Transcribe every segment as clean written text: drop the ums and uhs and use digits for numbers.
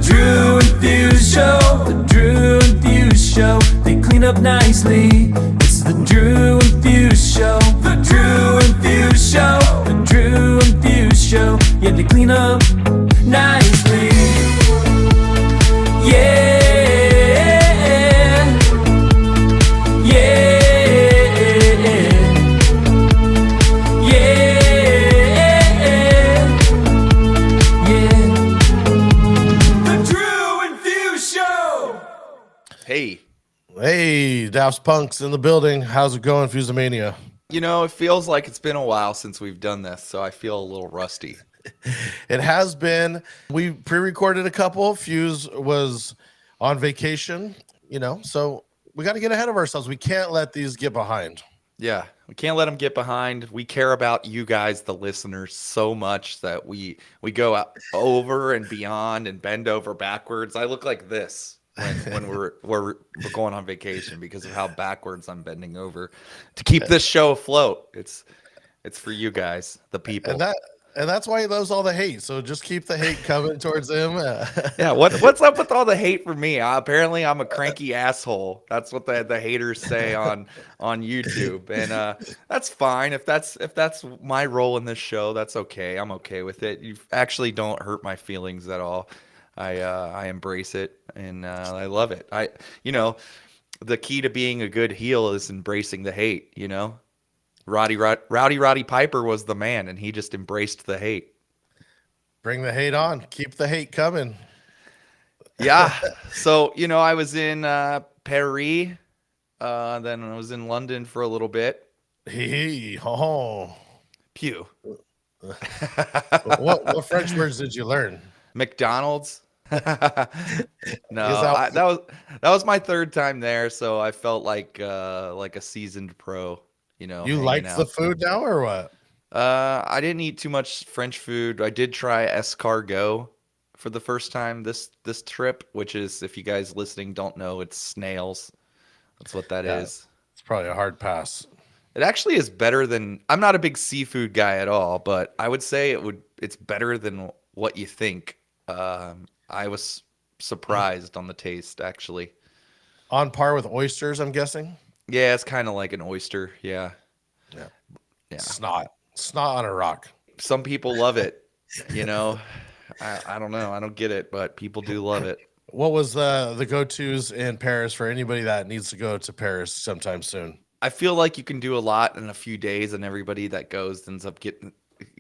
Drew and Fuse Show, the Drew and Fuse Show. They clean up nicely. It's the Drew and Fuse Show, the Drew and Fuse Show, the Drew and Fuse Show. Yeah, they clean up nicely. Yeah. Hey, DAFS Punks in the building. How's it going, Fusemania? You know, it feels like it's been a while since we've done this, so I feel a little rusty. It has been. We pre-recorded a couple. Fuse was on vacation, so we got to get ahead of ourselves. We can't let these get behind. Yeah, we can't let them get behind. We care about you guys, the listeners, so much that we go out over and beyond and bend over backwards. I look like this when we're going on vacation because of how backwards I'm bending over to keep this show afloat. It's for you guys, the people. And that's why he loves all the hate. So just keep the hate coming towards him. Yeah, what's up with all the hate for me? Apparently I'm a cranky asshole. That's what the haters say on YouTube. And that's fine. If that's my role in this show, that's okay. I'm okay with it. You actually don't hurt my feelings at all. I embrace it and I love it. The key to being a good heel is embracing the hate, Rowdy Piper was the man, and he just embraced the hate. Bring the hate on. Keep the hate coming. Yeah. So, I was in Paris, then I was in London for a little bit. Pew. What French words did you learn? McDonald's. No, that was my third time there, so I felt like a seasoned pro. You liked the food now or what? I didn't eat too much French food. I did try escargot for the first time this trip, which is, if you guys listening don't know, it's snails. That's what that is. It's probably a hard pass. It actually is better than. I'm not a big seafood guy at all, but I would say it's better than what you think. I was surprised on the taste, actually. On par with oysters, I'm guessing. Yeah, it's kind of like an oyster. Yeah. Snot on a rock. Some people love it. I don't know. I don't get it, but people do love it. What was the go-tos in Paris for anybody that needs to go to Paris sometime soon? I feel like you can do a lot in a few days, and everybody that goes ends up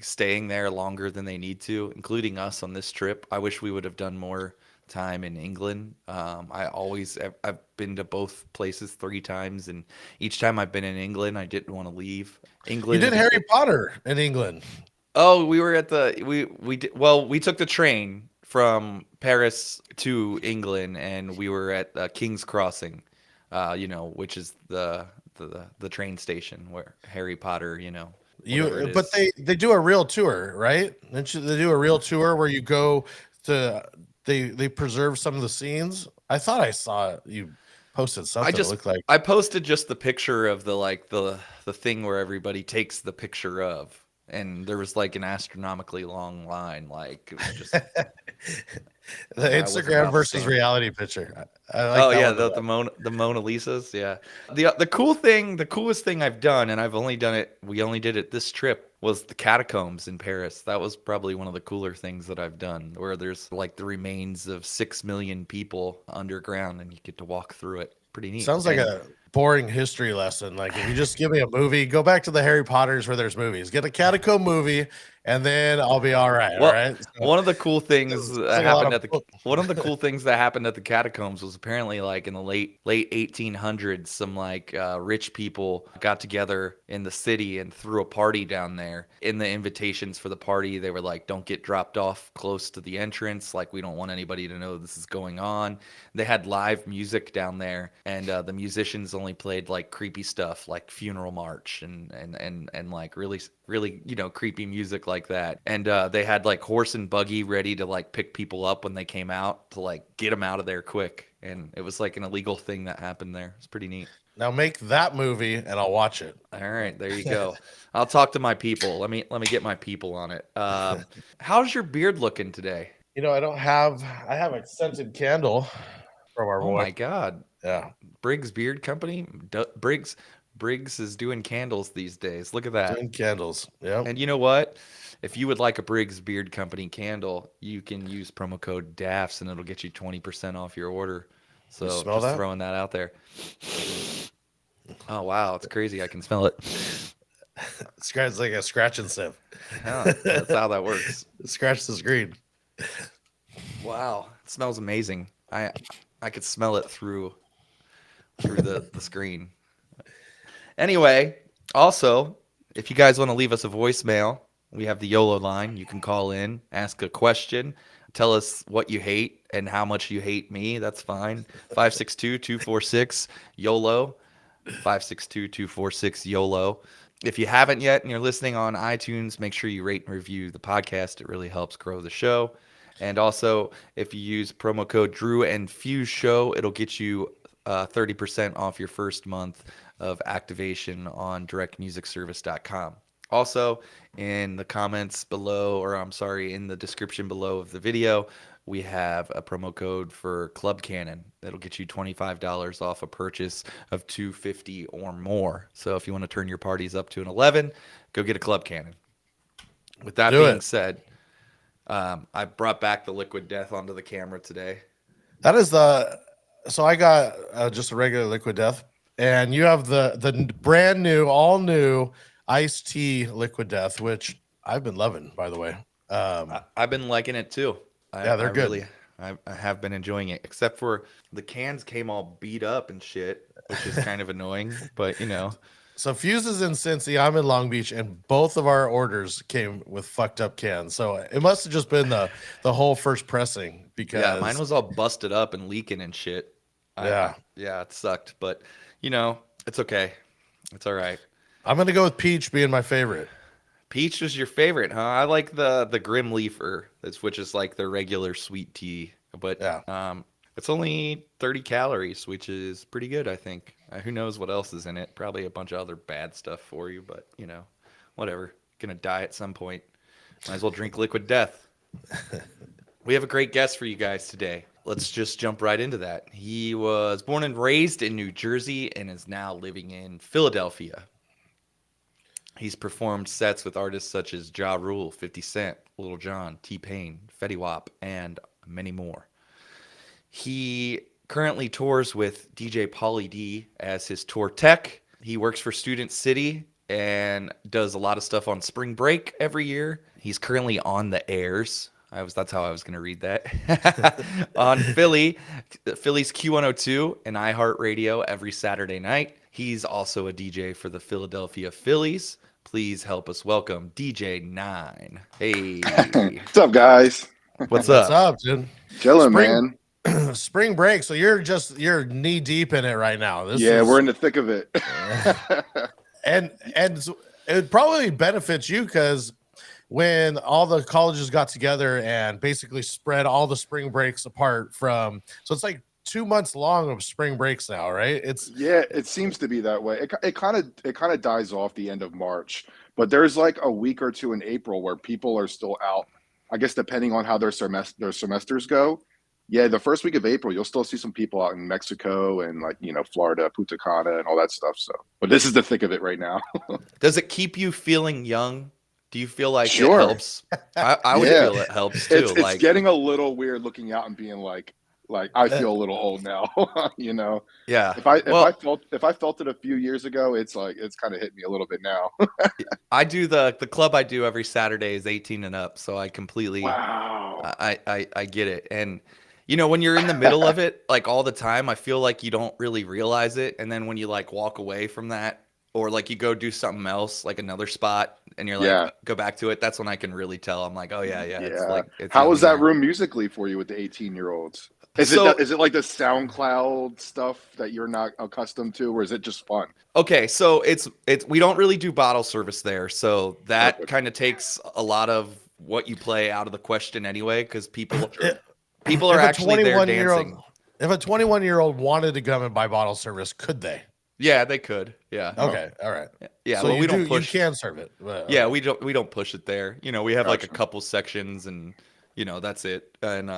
staying there longer than they need to, including us on this trip. I wish we would have done more time in England. I've been to both places 3 times, and each time I've been in England, I didn't want to leave England. You did Harry Potter in England. Oh, we were at we took the train from Paris to England, and we were at King's Crossing, which is the train station where Harry Potter, But they do a real tour, right? They do a real tour where you go to they preserve some of the scenes. I thought I saw you posted something. It looked like I posted just the picture of the thing where everybody takes the picture of, and there was like an astronomically long line. Like, it was just the Instagram versus reality picture. The Mona Lisas. Yeah. The coolest thing I've done, and we only did it this trip, was the catacombs in Paris. That was probably one of the cooler things that I've done, where there's like the remains of 6 million people underground, and you get to walk through it. Pretty neat. Sounds like a boring history lesson. Like, if you just give me a movie, go back to the Harry Potters where there's movies. Get a catacomb movie, and then I'll be all right. Well, all right. So, one of the cool things that happened at the catacombs was apparently, like, in the late 1800s, some like rich people got together in the city and threw a party down there. In the invitations for the party, they were like, "Don't get dropped off close to the entrance. Like, we don't want anybody to know this is going on." They had live music down there, and the musicians only played like creepy stuff, like Funeral March and like really creepy music like that. And they had like horse and buggy ready to like pick people up when they came out, to like get them out of there quick. And it was like an illegal thing that happened there. It's pretty neat. Now make that movie and I'll watch it. All right, there you go. I'll talk to my people. Let me get my people on it. How's your beard looking today? I don't have. I have a scented candle from our Oh boy. my God. Yeah, Briggs Beard Company. Briggs is doing candles these days. Look at that. doing candles. Yep. And you know what? If you would like a Briggs Beard Company candle, you can use promo code DAFS and it'll get you 20% off your order. You So smell just that? throwing that out there. Oh wow, it's crazy. I can smell it. Scratch like a scratch and sniff. Yeah, that's how that works. Scratch the screen. Wow, it smells amazing. I could smell it through the screen. Anyway, also, if you guys want to leave us a voicemail, we have the YOLO line. You can call in, ask a question, tell us what you hate and how much you hate me. That's fine. 562-246 YOLO. 562-246 YOLO. If you haven't yet and you're listening on iTunes, make sure you rate and review the podcast. It really helps grow the show. And also, if you use promo code Drew and Fuse Show, it'll get you 30% off your first month of activation on directmusicservice.com. Also, in the comments below, or I'm sorry, in the description below of the video, we have a promo code for Club Cannon that'll get you $25 off a purchase of $250 or more. So if you want to turn your parties up to an 11, go get a Club Cannon. With that being said, I brought back the Liquid Death onto the camera today. That is so I got just a regular Liquid Death, and you have the brand new, all new iced tea Liquid Death, which I've been loving, by the way. I've been liking it too. Yeah, they're good. Really, I have been enjoying it, except for the cans came all beat up and shit, which is kind of annoying, but you know. So Fuse is in Cincy, I'm in Long Beach, and both of our orders came with fucked up cans. So it must have just been the whole first pressing, because yeah, mine was all busted up and leaking and shit. Yeah, it sucked, but you know, it's okay. It's all right. I'm gonna go with peach being my favorite. Peach was your favorite, huh? I like the Grim Leafer, which is like the regular sweet tea, but yeah. It's only 30 calories, which is pretty good, I think. Who knows what else is in it? Probably a bunch of other bad stuff for you, but you know, whatever. Gonna die at some point. Might as well drink Liquid Death. We have a great guest for you guys today. Let's just jump right into that. He was born and raised in New Jersey and is now living in Philadelphia. He's performed sets with artists such as Ja Rule, 50 Cent, Lil Jon, T-Pain, Fetty Wap, and many more. He currently tours with DJ Pauly D as his tour tech. He works for Student City and does a lot of stuff on spring break every year. He's currently on the airs. That's how I was going to read that. On Philly's Q102 and iHeartRadio every Saturday night. He's also a DJ for the Philadelphia Phillies. Please help us welcome DJ N9NE. Hey. What's up, guys? What's up? What's up, dude? Chilling, man. Spring break, so you're knee deep in it right now. We're in the thick of it. and it probably benefits you, because when all the colleges got together and basically spread all the spring breaks apart so it's like 2 months long of spring breaks now, right? It seems to be that way. It kind of dies off the end of March, but there's like a week or two in April where people are still out. I guess depending on how their semesters go. Yeah, the first week of April, you'll still see some people out in Mexico and Florida, Punta Cana, and all that stuff. So, but this is the thick of it right now. Does it keep you feeling young? Do you feel like Sure. it helps? I would feel it helps too. It's getting a little weird looking out and being like I feel a little old now. Yeah. If I felt it a few years ago, it's kind of hit me a little bit now. I do the club I do every Saturday is 18 and up, so I completely Wow. I get it. And when you're in the middle of it, like all the time, I feel like you don't really realize it. And then when you like walk away from that, or like you go do something else, like another spot, and you're like, go back to it. That's when I can really tell. I'm like, oh yeah. How was that room musically for you with the 18-year-olds? Is it like the SoundCloud stuff that you're not accustomed to, or is it just fun? Okay, so it's we don't really do bottle service there, so that kind of takes a lot of what you play out of the question anyway, because people are actually there dancing. If a 21-year-old wanted to come and buy bottle service, could they? Yeah, they could. Yeah. Okay. All right. Yeah. So well, we don't push. You can serve it. Yeah, we don't push it there. We have like a couple sections, and That's it. And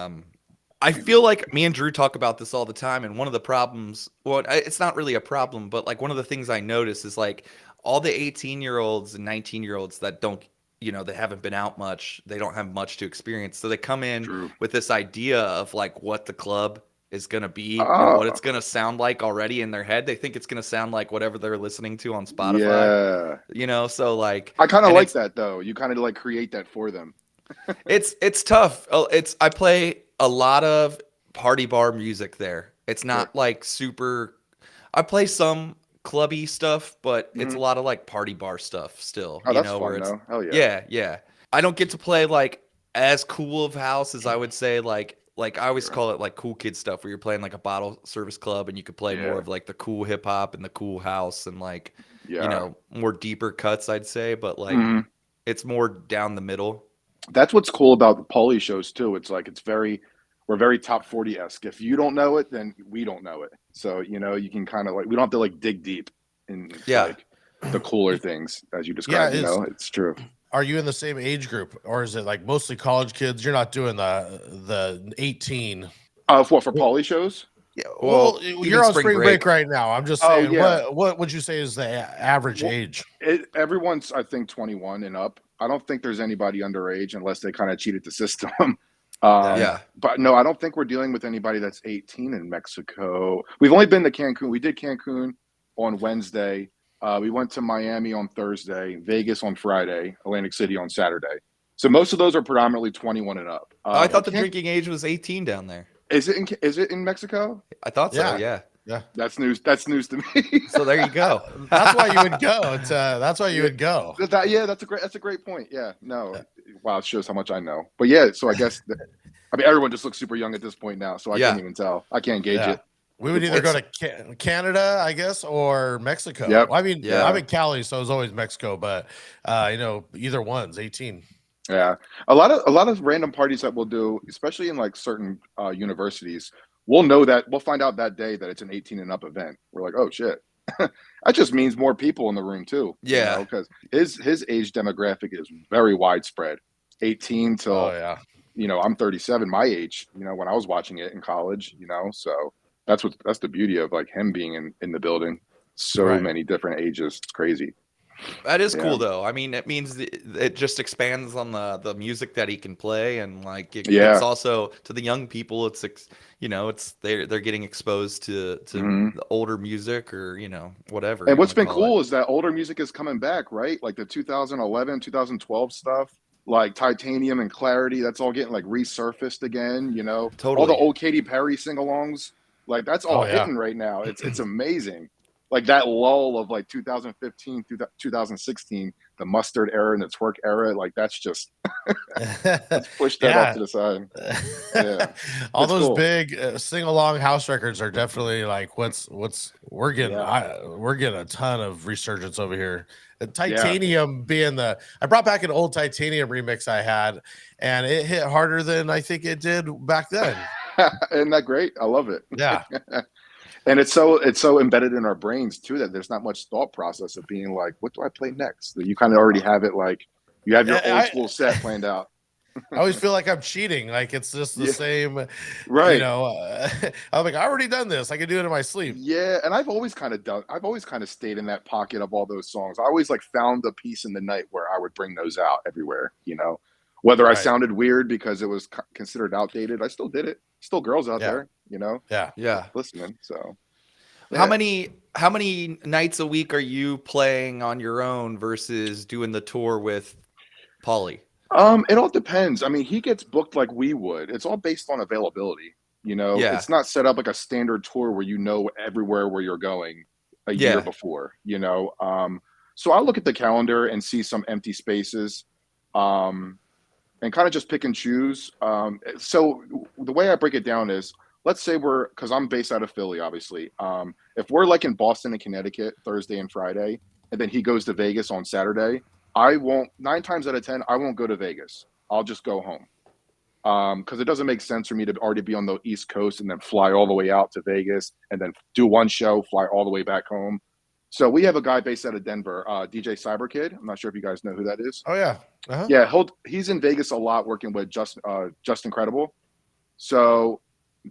I feel like me and Drew talk about this all the time, and one of the problems, well, it's not really a problem, but like one of the things I notice is like all the 18-year-olds and 19-year-olds that don't, they haven't been out much, they don't have much to experience. So they come in True. with this idea of like what the club is going to be and Uh, what it's going to sound like already in their head. They think it's going to sound like whatever they're listening to on Spotify, yeah. so like, I kind of and like it's, that though. You kind of like create that for them. it's tough. I play a lot of party bar music there. It's Sure. not like super. I play some clubby stuff, but it's a Mhm. lot of like party bar stuff still. Oh, that's Where fun it's though. Hell yeah. yeah. I don't get to play like as cool of house as I would say like I always Sure. call it like cool kid stuff where you're playing like a bottle service club and you could play more Yeah. of like the cool hip hop and the cool house and like Yeah. more deeper cuts I'd say, but like Mhm. it's more down the middle. That's what's cool about the Pauly shows too. It's like we're very top 40 esque. If you don't know it, then we don't know it. So you can kind of like we don't have to like dig deep in Yeah. like the cooler things as you Yeah, described. It's true. are you in the same age group, or is it like mostly college kids? You're not doing the 18. For Pauly shows? Yeah, Well, well, even you're on spring spring break break. right now. I'm just Oh saying, yeah. what would you say is the average Well, age? everyone's I think 21 and up. I don't think there's anybody underage unless they kind of cheated the system. Yeah. But no, I don't think we're dealing with anybody that's 18 in Mexico. We've only been to Cancun. We did Cancun on Wednesday. We went to Miami on Thursday, Vegas on Friday, Atlantic City on Saturday. So most of those are predominantly 21 and up. Oh, I thought the Can drinking age was 18 down there. is it in Mexico? I thought so, Yeah, yeah. yeah. That's news. That's news to me. So there you go. That's why you would go. That's why you would go. That's a great point. Yeah, no, wow, it shows how much I know. But yeah, so I guess I mean everyone just looks super young at this point now, so I Yeah. can't even tell. I can't gauge Yeah. it. We would either go to Canada, I guess, or Mexico. Yep. Well, I mean, Yeah. I'm in Cali, so it's always Mexico, but either one's 18. Yeah, a lot of random parties that we'll do, especially in like certain universities, we'll find out that day that it's an 18 and up event. We're like, oh shit, that just means more people in the room too. Yeah. Because his age demographic is very widespread, 18 till Oh yeah. I'm 37, my age. When I was watching it in college. So that's the beauty of like him being in the building. So Right. many different ages. It's crazy. That is Yeah. cool though. I mean, it means it just expands on the music that he can play, and like Yeah. it's also to the young people. It's they're getting exposed to Mhm. the older music or whatever. And you what's wanna been call it. cool is that older music is coming back, right? Like the 2011, 2012 stuff, like Titanium and Clarity, that's all getting like resurfaced again, All Totally. the old Katy Perry sing-alongs, like that's all Oh, yeah. hitting right now. It's amazing. Like that lull of like 2015 through 2016, the mustard era and the twerk era, like that's just let's push that off to the side. Yeah. All It's those cool. big sing-along house records are definitely like what's we're getting. Yeah. We're getting a ton of resurgence over here. Titanium being I brought back an old Titanium remix I had, and it hit harder than I think it did back then. Isn't that great? I love it. Yeah. And it's so embedded in our brains too that there's not much thought process of being like, what do I play next? That you kind of already have it like you have your old school set planned out. I always feel like I'm cheating. Like it's just the same, Right. I'm like, I already done this. I can do it in my sleep. Yeah, and I've always kind of stayed in that pocket of all those songs. I always like found the piece in the night where I would bring those out everywhere, Whether I Right. sounded weird because it was considered outdated, I still did it. Still girls out Yeah. there, Yeah. listening. So How yeah. many nights a week are you playing on your own versus doing the tour with Pauly? It all depends. I mean, he gets booked like we would. It's all based on availability. Yeah. It's not set up like a standard tour where everywhere where you're going a year before. So I look at the calendar and see some empty spaces, and kind of just pick and choose. So the way I break it down is, let's say because I'm based out of Philly, obviously. If we're like in Boston and Connecticut Thursday and Friday, and then he goes to Vegas on Saturday, 9 times out of 10, I won't go to Vegas. I'll just go home. Because it doesn't make sense for me to already be on the East Coast and then fly all the way out to Vegas and then do one show, fly all the way back home. So we have a guy based out of Denver, DJ Cyber Kid. I'm not sure if you guys know who that is. Oh yeah. Uh-huh. Yeah, he's in Vegas a lot working with Just Incredible. So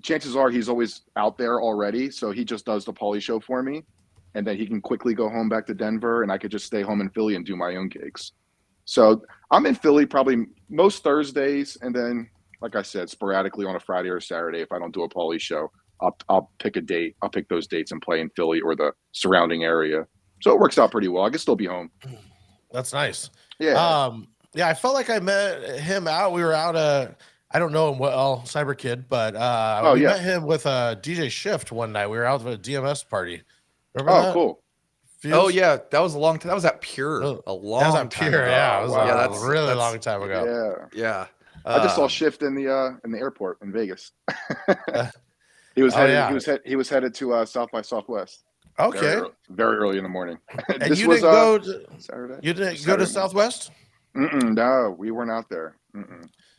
chances are he's always out there already. So he just does the Pauly show for me. And then he can quickly go home back to Denver, and I could just stay home in Philly and do my own gigs. So I'm in Philly probably most Thursdays, and then, like I said, sporadically on a Friday or Saturday if I don't do a Pauly show. I'll pick a date. I'll pick those dates and play in Philly or the surrounding area. So it works out pretty well. I can still be home. That's nice. Yeah. Yeah, I felt like I met him out. We were out. I don't know him well, Cyber Kid, but we met him with DJ Shift one night. We were out at a DMS party. Remember that? Cool. Fuse? Oh yeah, that was a long time. That was at Pure a long that was time at Pure, ago. yeah. It was that's a really long time Yeah. ago. Yeah. I just saw Shift in the airport in Vegas. He was headed. He was headed to South by Southwest. Okay. Very early in the morning. And this you was didn't go to Saturday. You didn't Saturday go to Southwest? No, we weren't out there.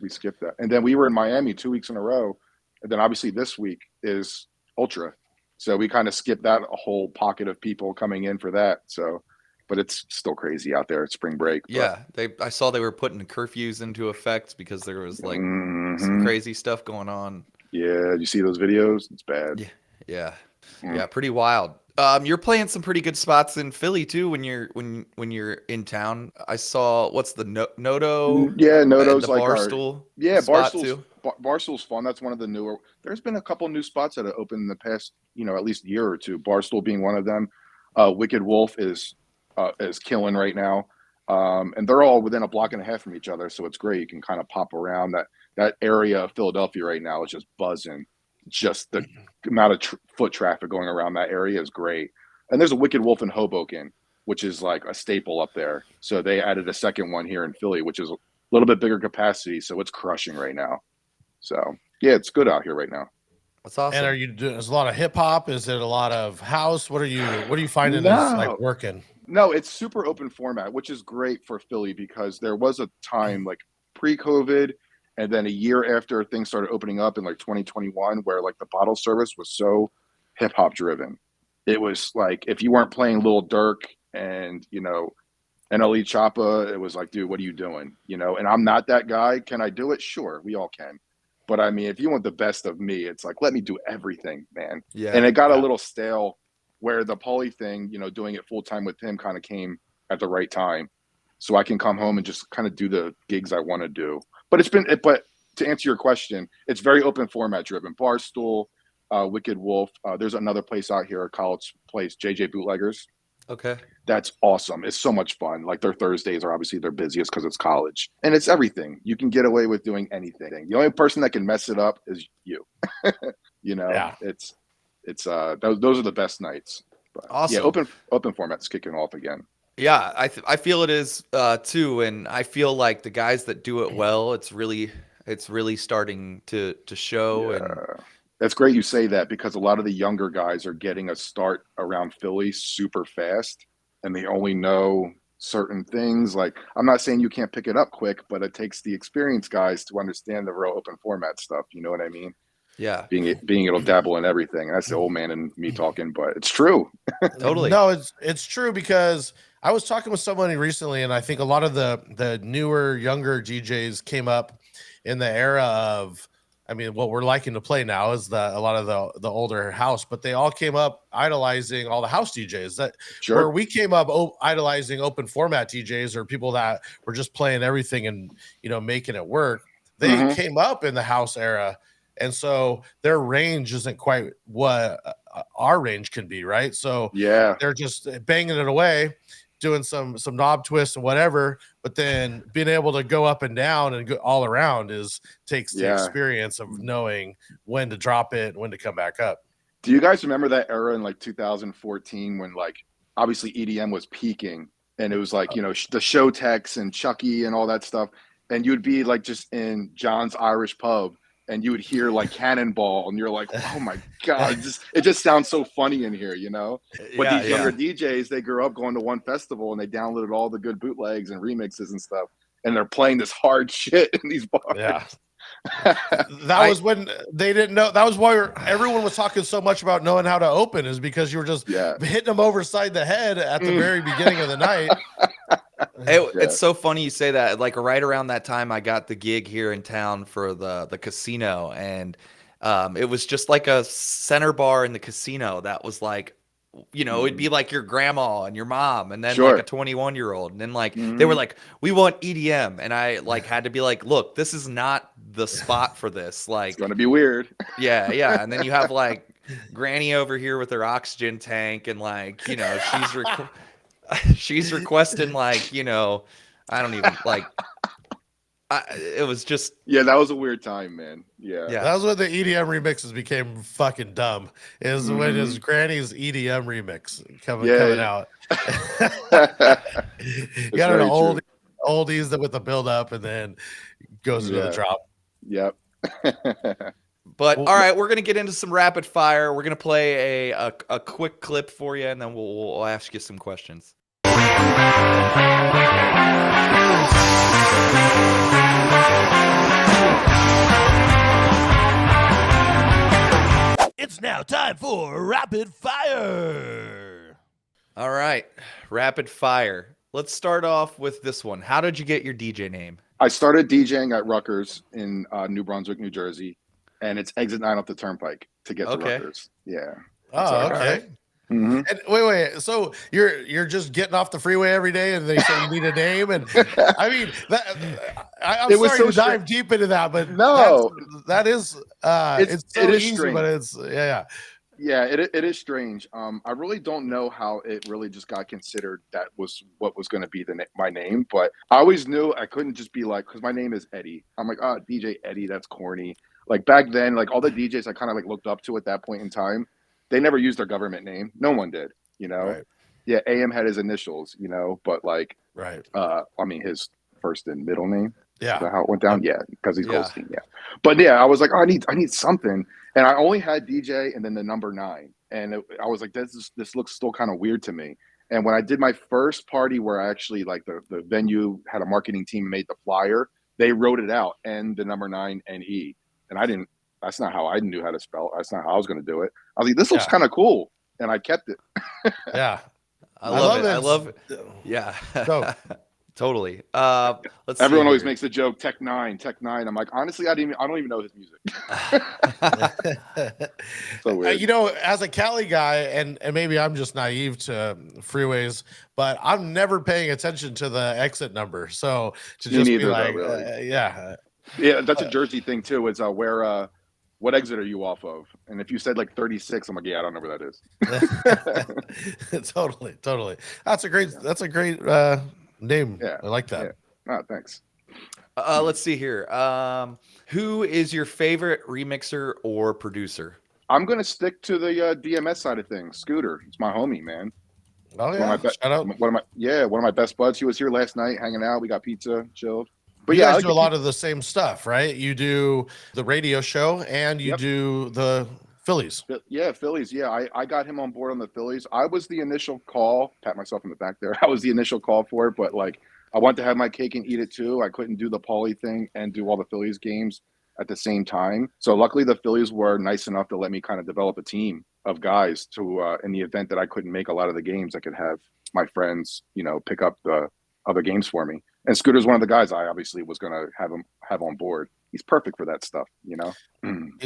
We skipped that. And then we were in Miami 2 weeks in a row. And then obviously this week is Ultra. So we kind of skipped that a whole pocket of people coming in for that. So, but it's still crazy out there at spring break. Yeah, I saw they were putting curfews into effect because there was like some crazy stuff going on. Yeah, you see those videos? It's bad. Yeah, pretty wild. You're playing some pretty good spots in Philly too when you're in town. I saw what's the Noto? Yeah, Noto's the like Barstool. Barstool's fun. That's one of the newer. There's been a couple new spots that have opened in the past, at least year or two. Barstool being one of them. Wicked Wolf is killing right now, and they're all within a block and a half from each other, so it's great. You can kind of pop around. That area of Philadelphia right now is just buzzing. Just the amount of foot traffic going around that area is great. And there's a Wicked Wolf in Hoboken, which is like a staple up there. So they added a second one here in Philly, which is a little bit bigger capacity. So it's crushing right now. So yeah, it's good out here right now. That's awesome. And are you doing? Is a lot of hip hop? Is it a lot of house? What are you finding is like working? No, it's super open format, which is great for Philly because there was a time like pre-COVID. And then a year after things started opening up in like 2021, where like the bottle service was so hip hop driven. It was like, if you weren't playing Lil Durk and, NLE Choppa, it was like, dude, what are you doing? And I'm not that guy. Can I do it? Sure. We all can. But I mean, if you want the best of me, it's like, let me do everything, man. Yeah. And it got a little stale where the Pauly thing, doing it full time with him kind of came at the right time. So I can come home and just kind of do the gigs I want to do. But but to answer your question, it's very open format driven. Barstool, Wicked Wolf. There's another place out here, a college place, JJ Bootleggers. Okay. That's awesome. It's so much fun. Like their Thursdays are obviously their busiest because it's college. And it's everything. You can get away with doing anything. The only person that can mess it up is you. Yeah. It's those are the best nights. But awesome. Yeah, open format's kicking off again. Yeah, I feel it is too, and I feel like the guys that do it well, it's really starting to show. Yeah. And that's great you say that because a lot of the younger guys are getting a start around Philly super fast, and they only know certain things. Like, I'm not saying you can't pick it up quick, but it takes the experienced guys to understand the real open format stuff. You know what I mean? Yeah, being able to dabble in everything. That's the old man in me talking, but it's true. Totally. No, it's true because I was talking with somebody recently, and I think a lot of the newer, younger DJs came up in the era of, I mean, what we're liking to play now is a lot of the older house, but they all came up idolizing all the house DJs. That Sure. Where we came up idolizing open format DJs or people that were just playing everything and making it work. They came up in the house era. And so their range isn't quite what our range can be, right? So yeah, they're just banging it away, doing some knob twists and whatever. But then being able to go up and down and go all around takes the experience of knowing when to drop it and when to come back up. Do you guys remember that era in like 2014 when like obviously EDM was peaking and it was like the show techs and Chucky and all that stuff, and you'd be like just in John's Irish pub. And you would hear like Cannonball, and you're like, "Oh my god!" It just sounds so funny in here, But these younger DJs, they grew up going to one festival, and they downloaded all the good bootlegs and remixes and stuff, and they're playing this hard shit in these bars. Yeah, That was when they didn't know. That was why everyone was talking so much about knowing how to open, is because you were just hitting them overside the head at the very beginning of the night. It's so funny you say that. Like right around that time, I got the gig here in town for the casino, and it was just like a center bar in the casino that was like, it'd be like your grandma and your mom, and then like a 21-year-old, and then like they were like, we want EDM, and I like had to be like, look, this is not the spot for this. Like, it's gonna be weird. Yeah, and then you have like Granny over here with her oxygen tank, and like she's requesting like I don't even like. It was just that was a weird time, man. Yeah, that was when the EDM remixes became fucking dumb. Is when his Granny's EDM remix coming out. You got an oldies that with the build up and then goes into the drop. Yep. But all right, we're gonna get into some rapid fire. We're gonna play a quick clip for you, and then we'll ask you some questions. It's now time for rapid fire. All right, rapid fire. Let's start off with this one. How did you get your DJ name? I started DJing at Rutgers in New Brunswick, New Jersey, and it's exit 9 off the turnpike to get to Rutgers. Yeah. Oh, okay. And wait. So you're just getting off the freeway every day, and they say you need a name, and I mean, I'm sorry to dive deep into that, but no, that is it's so easy, strange. but it's yeah, it is strange. I really don't know how it really just got considered that was what was going to be my name, but I always knew I couldn't just be like, because my name is Eddie. I'm like, oh, DJ Eddie, that's corny. Like back then, like all the DJs I kind of like looked up to at that point in time, they never used their government name. No one did, Right. Yeah, AM had his initials, but like, I mean, his first and middle name. Yeah. Is that how it went down? Yeah, because he's Goldstein. Yeah. But yeah, I was like, oh, I need something. And I only had DJ and then the number 9. And I was like, this looks still kind of weird to me. And when I did my first party where I actually like the venue had a marketing team made the flyer, they wrote it out and the number 9NE. And that's not how I knew how to spell. That's not how I was going to do it. I was like, this looks kind of cool. And I kept it. Yeah. I love it. Yeah. Totally. Let's Everyone always makes the joke, Teck 9. I'm like, honestly, I don't even know his music. So weird. As a Cali guy, and maybe I'm just naive to freeways, but I'm never paying attention to the exit number. So to just be like, really. Yeah, that's a Jersey thing too. Is what exit are you off of? And if you said like 36, I'm like, yeah, I don't know where that is. Totally. That's a great name. Yeah, I like that. Yeah. Oh, thanks. Let's see here. Who is your favorite remixer or producer? I'm gonna stick to the DMS side of things. Scooter, it's my homie, man. Oh yeah, shout out. One of my best buds. He was here last night, hanging out. We got pizza, chilled. But you guys do a lot of the same stuff, right? You do the radio show and you do the Phillies. Yeah, Phillies. Yeah, I got him on board on the Phillies. I was the initial call. Pat myself in the back there. I was the initial call for it, but like I wanted to have my cake and eat it too. I couldn't do the Pauly thing and do all the Phillies games at the same time. So luckily the Phillies were nice enough to let me kind of develop a team of guys to in the event that I couldn't make a lot of the games, I could have my friends, pick up the other games for me. And Scooter's one of the guys I obviously was going to have on board. He's perfect for that stuff, He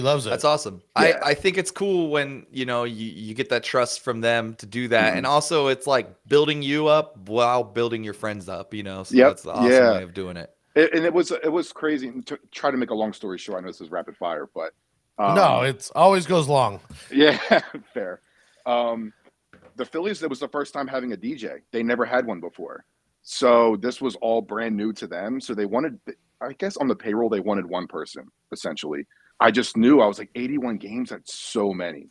loves it. That's awesome. Yeah. I think it's cool when, you get that trust from them to do that. And also it's like building you up while building your friends up, So that's the awesome way of doing it. And it was crazy to try to make a long story short. I know this is rapid fire, but no, it's always goes long. Yeah, fair. The Phillies, it was the first time having a DJ. They never had one before. So this was all brand new to them. So they wanted, I guess on the payroll, they wanted one person, essentially. I just knew, I was like, 81 games, that's so many.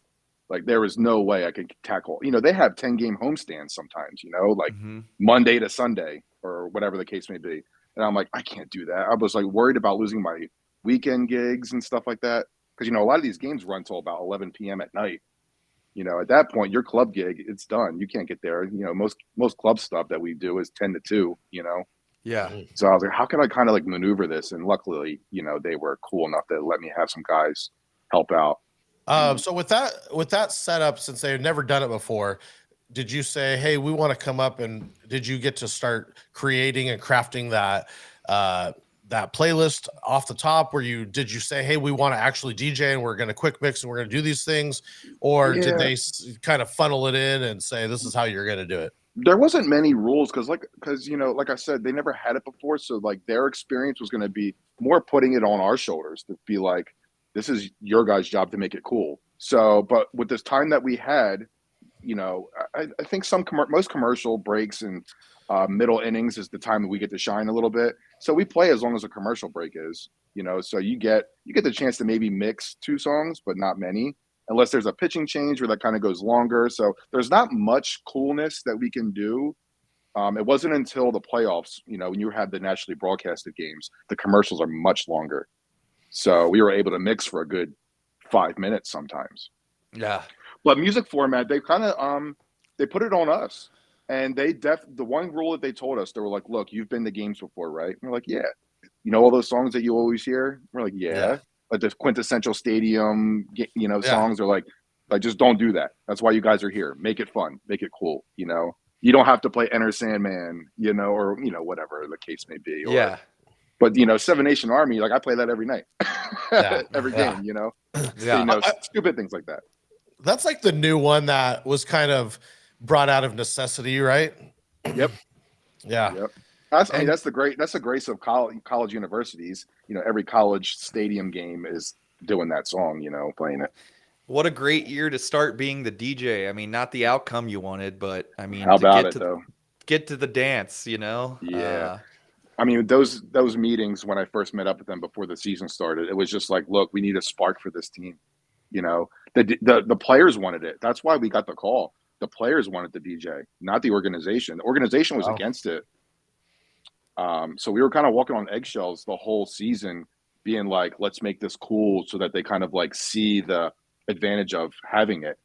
Like there was no way I could tackle, they have 10-game homestands sometimes, like Monday to Sunday or whatever the case may be. And I'm like, I can't do that. I was like worried about losing my weekend gigs and stuff like that. Because, a lot of these games run till about 11 p.m. at night. At that point, your club gig, it's done. You can't get there. Most club stuff that we do is 10 to 2, Yeah. So I was like, how can I kind of like maneuver this? And luckily, they were cool enough to let me have some guys help out. So with that setup, since they had never done it before, did you say, hey, we want to come up, and did you get to start creating and crafting that playlist off the top? Did you say, hey, we want to actually DJ and we're going to quick mix and we're going to do these things? Or did they kind of funnel it in and say, this is how you're going to do it? There wasn't many rules because like I said, they never had it before. So like their experience was going to be more putting it on our shoulders to be like, this is your guys' job to make it cool. So, but with this time that we had, I think most commercial breaks and middle innings is the time that we get to shine a little bit. So we play as long as a commercial break is, so you get the chance to maybe mix 2 songs, but not many, unless there's a pitching change where that kind of goes longer. So there's not much coolness that we can do. It wasn't until the playoffs, when you had the nationally broadcasted games, the commercials are much longer. So we were able to mix for a good 5 minutes sometimes. Yeah. But music format, they kind of they put it on us. And the one rule that they told us, they were like, look, you've been to games before, right? And we're like, yeah. You know all those songs that you always hear? We're like, yeah. Like the quintessential stadium, songs. They're like, just don't do that. That's why you guys are here. Make it fun. Make it cool. You don't have to play Enter Sandman, or whatever the case may be. But Seven Nation Army, like I play that every night, every game. Stupid things like that. That's like the new one that was kind of brought out of necessity, right? Yep. Yeah. Yep. That's the grace of college universities. Every college stadium game is doing that song. Playing it. What a great year to start being the DJ. I mean, not the outcome you wanted, but I mean, how about it though? Get to the dance. Yeah. I mean, those meetings when I first met up with them before the season started, it was just like, look, we need a spark for this team. The players wanted it. That's why we got the call. The players wanted the DJ, not the organization. The organization was against it. So we were kind of walking on eggshells the whole season, being like, let's make this cool so that they kind of like see the advantage of having it.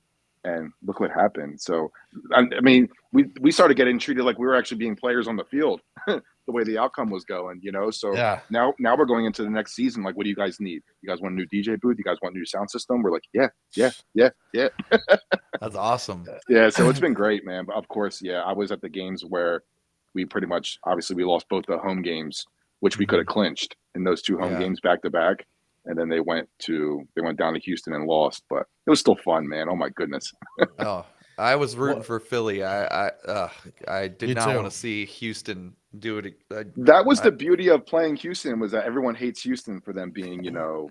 And look what happened. So, I mean, we started getting treated like we were actually being players on the field, the way the outcome was going, So now we're going into the next season. Like, what do you guys need? You guys want a new DJ booth? You guys want a new sound system? We're like, yeah. That's awesome. Yeah, so it's been great, man. But of course, I was at the games where we pretty much, obviously, we lost both the home games, which we could have clinched in those 2 home games back to back. And then they went down to Houston and lost, but it was still fun, man. Oh my goodness. Oh, I was rooting for Philly. I did not want to see Houston do it. That was the beauty of playing Houston, was that everyone hates Houston for them being, them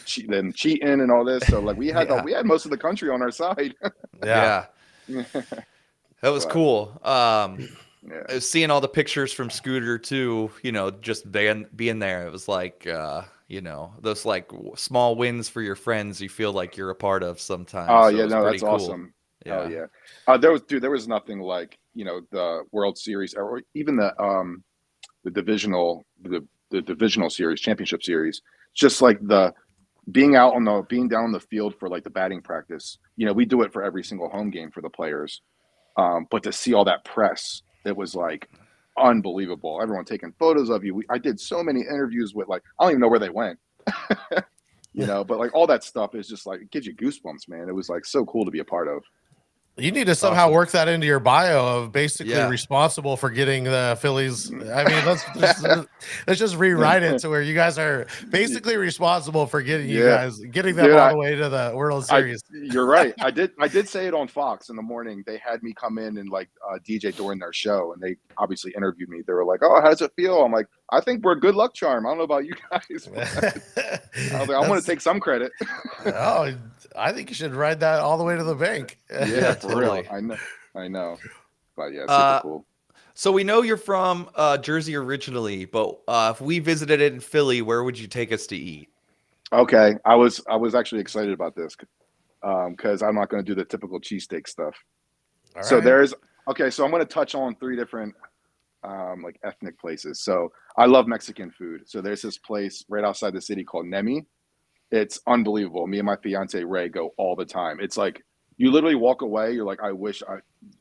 cheating and all this. So like we had most of the country on our side. That was cool. Seeing all the pictures from Scooter too, just being there, it was like, those like small wins for your friends you feel like you're a part of sometimes. Oh so yeah, no, that's cool. awesome. Yeah. Oh yeah. There was nothing like, the World Series or even the divisional series, championship series. Just like being down on the field for like the batting practice. We do it for every single home game for the players. But to see all that press, it was like unbelievable. Everyone taking photos of you. I did so many interviews with like, I don't even know where they went, but like all that stuff is just like, it gives you goosebumps, man. It was like so cool to be a part of. You need to somehow work that into your bio of basically responsible for getting the Phillies. I mean, let's just rewrite it to where you guys are basically responsible for getting them all the way to the World Series. You're right. I did say it on Fox in the morning. They had me come in and like DJ during their show, and they obviously interviewed me. They were like, "Oh, how does it feel?" I'm like, "I think we're a good luck charm. I don't know about you guys." I was like, "I'm going to take some credit." I think you should ride that all the way to the bank. Yeah, for real. I know. But yeah, super cool. So we know you're from Jersey originally, but if we visited it in Philly, where would you take us to eat? Okay, I was actually excited about this because I'm not going to do the typical cheesesteak stuff. All so right. So I'm going to touch on 3 different like ethnic places. So I love Mexican food. So there's this place right outside the city called Nemi. It's unbelievable. Me and my fiance Ray go all the time. It's like you literally walk away. You're like, I wish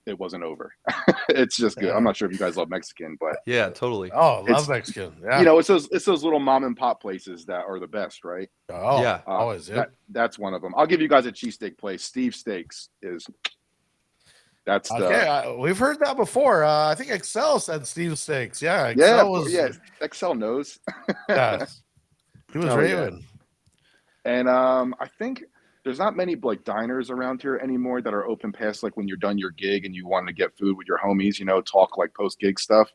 it wasn't over. It's just good. I'm not sure if you guys love Mexican, but Yeah, totally. Oh, love Mexican. Yeah. You know, it's those little mom and pop places that are the best, right? Oh, Yeah. always. Yep. That's one of them. I'll give you guys a cheesesteak place. Steve Steaks is. That's the Okay. We've heard that before. I think Excel said Steve Steaks. Yeah. yeah, Excel was. yeah. Excel knows. Yes. He was Oh, yeah. raving. And I think there's not many like diners around here anymore that are open past like when you're done your gig and you want to get food with your homies, you know, talk like post gig stuff.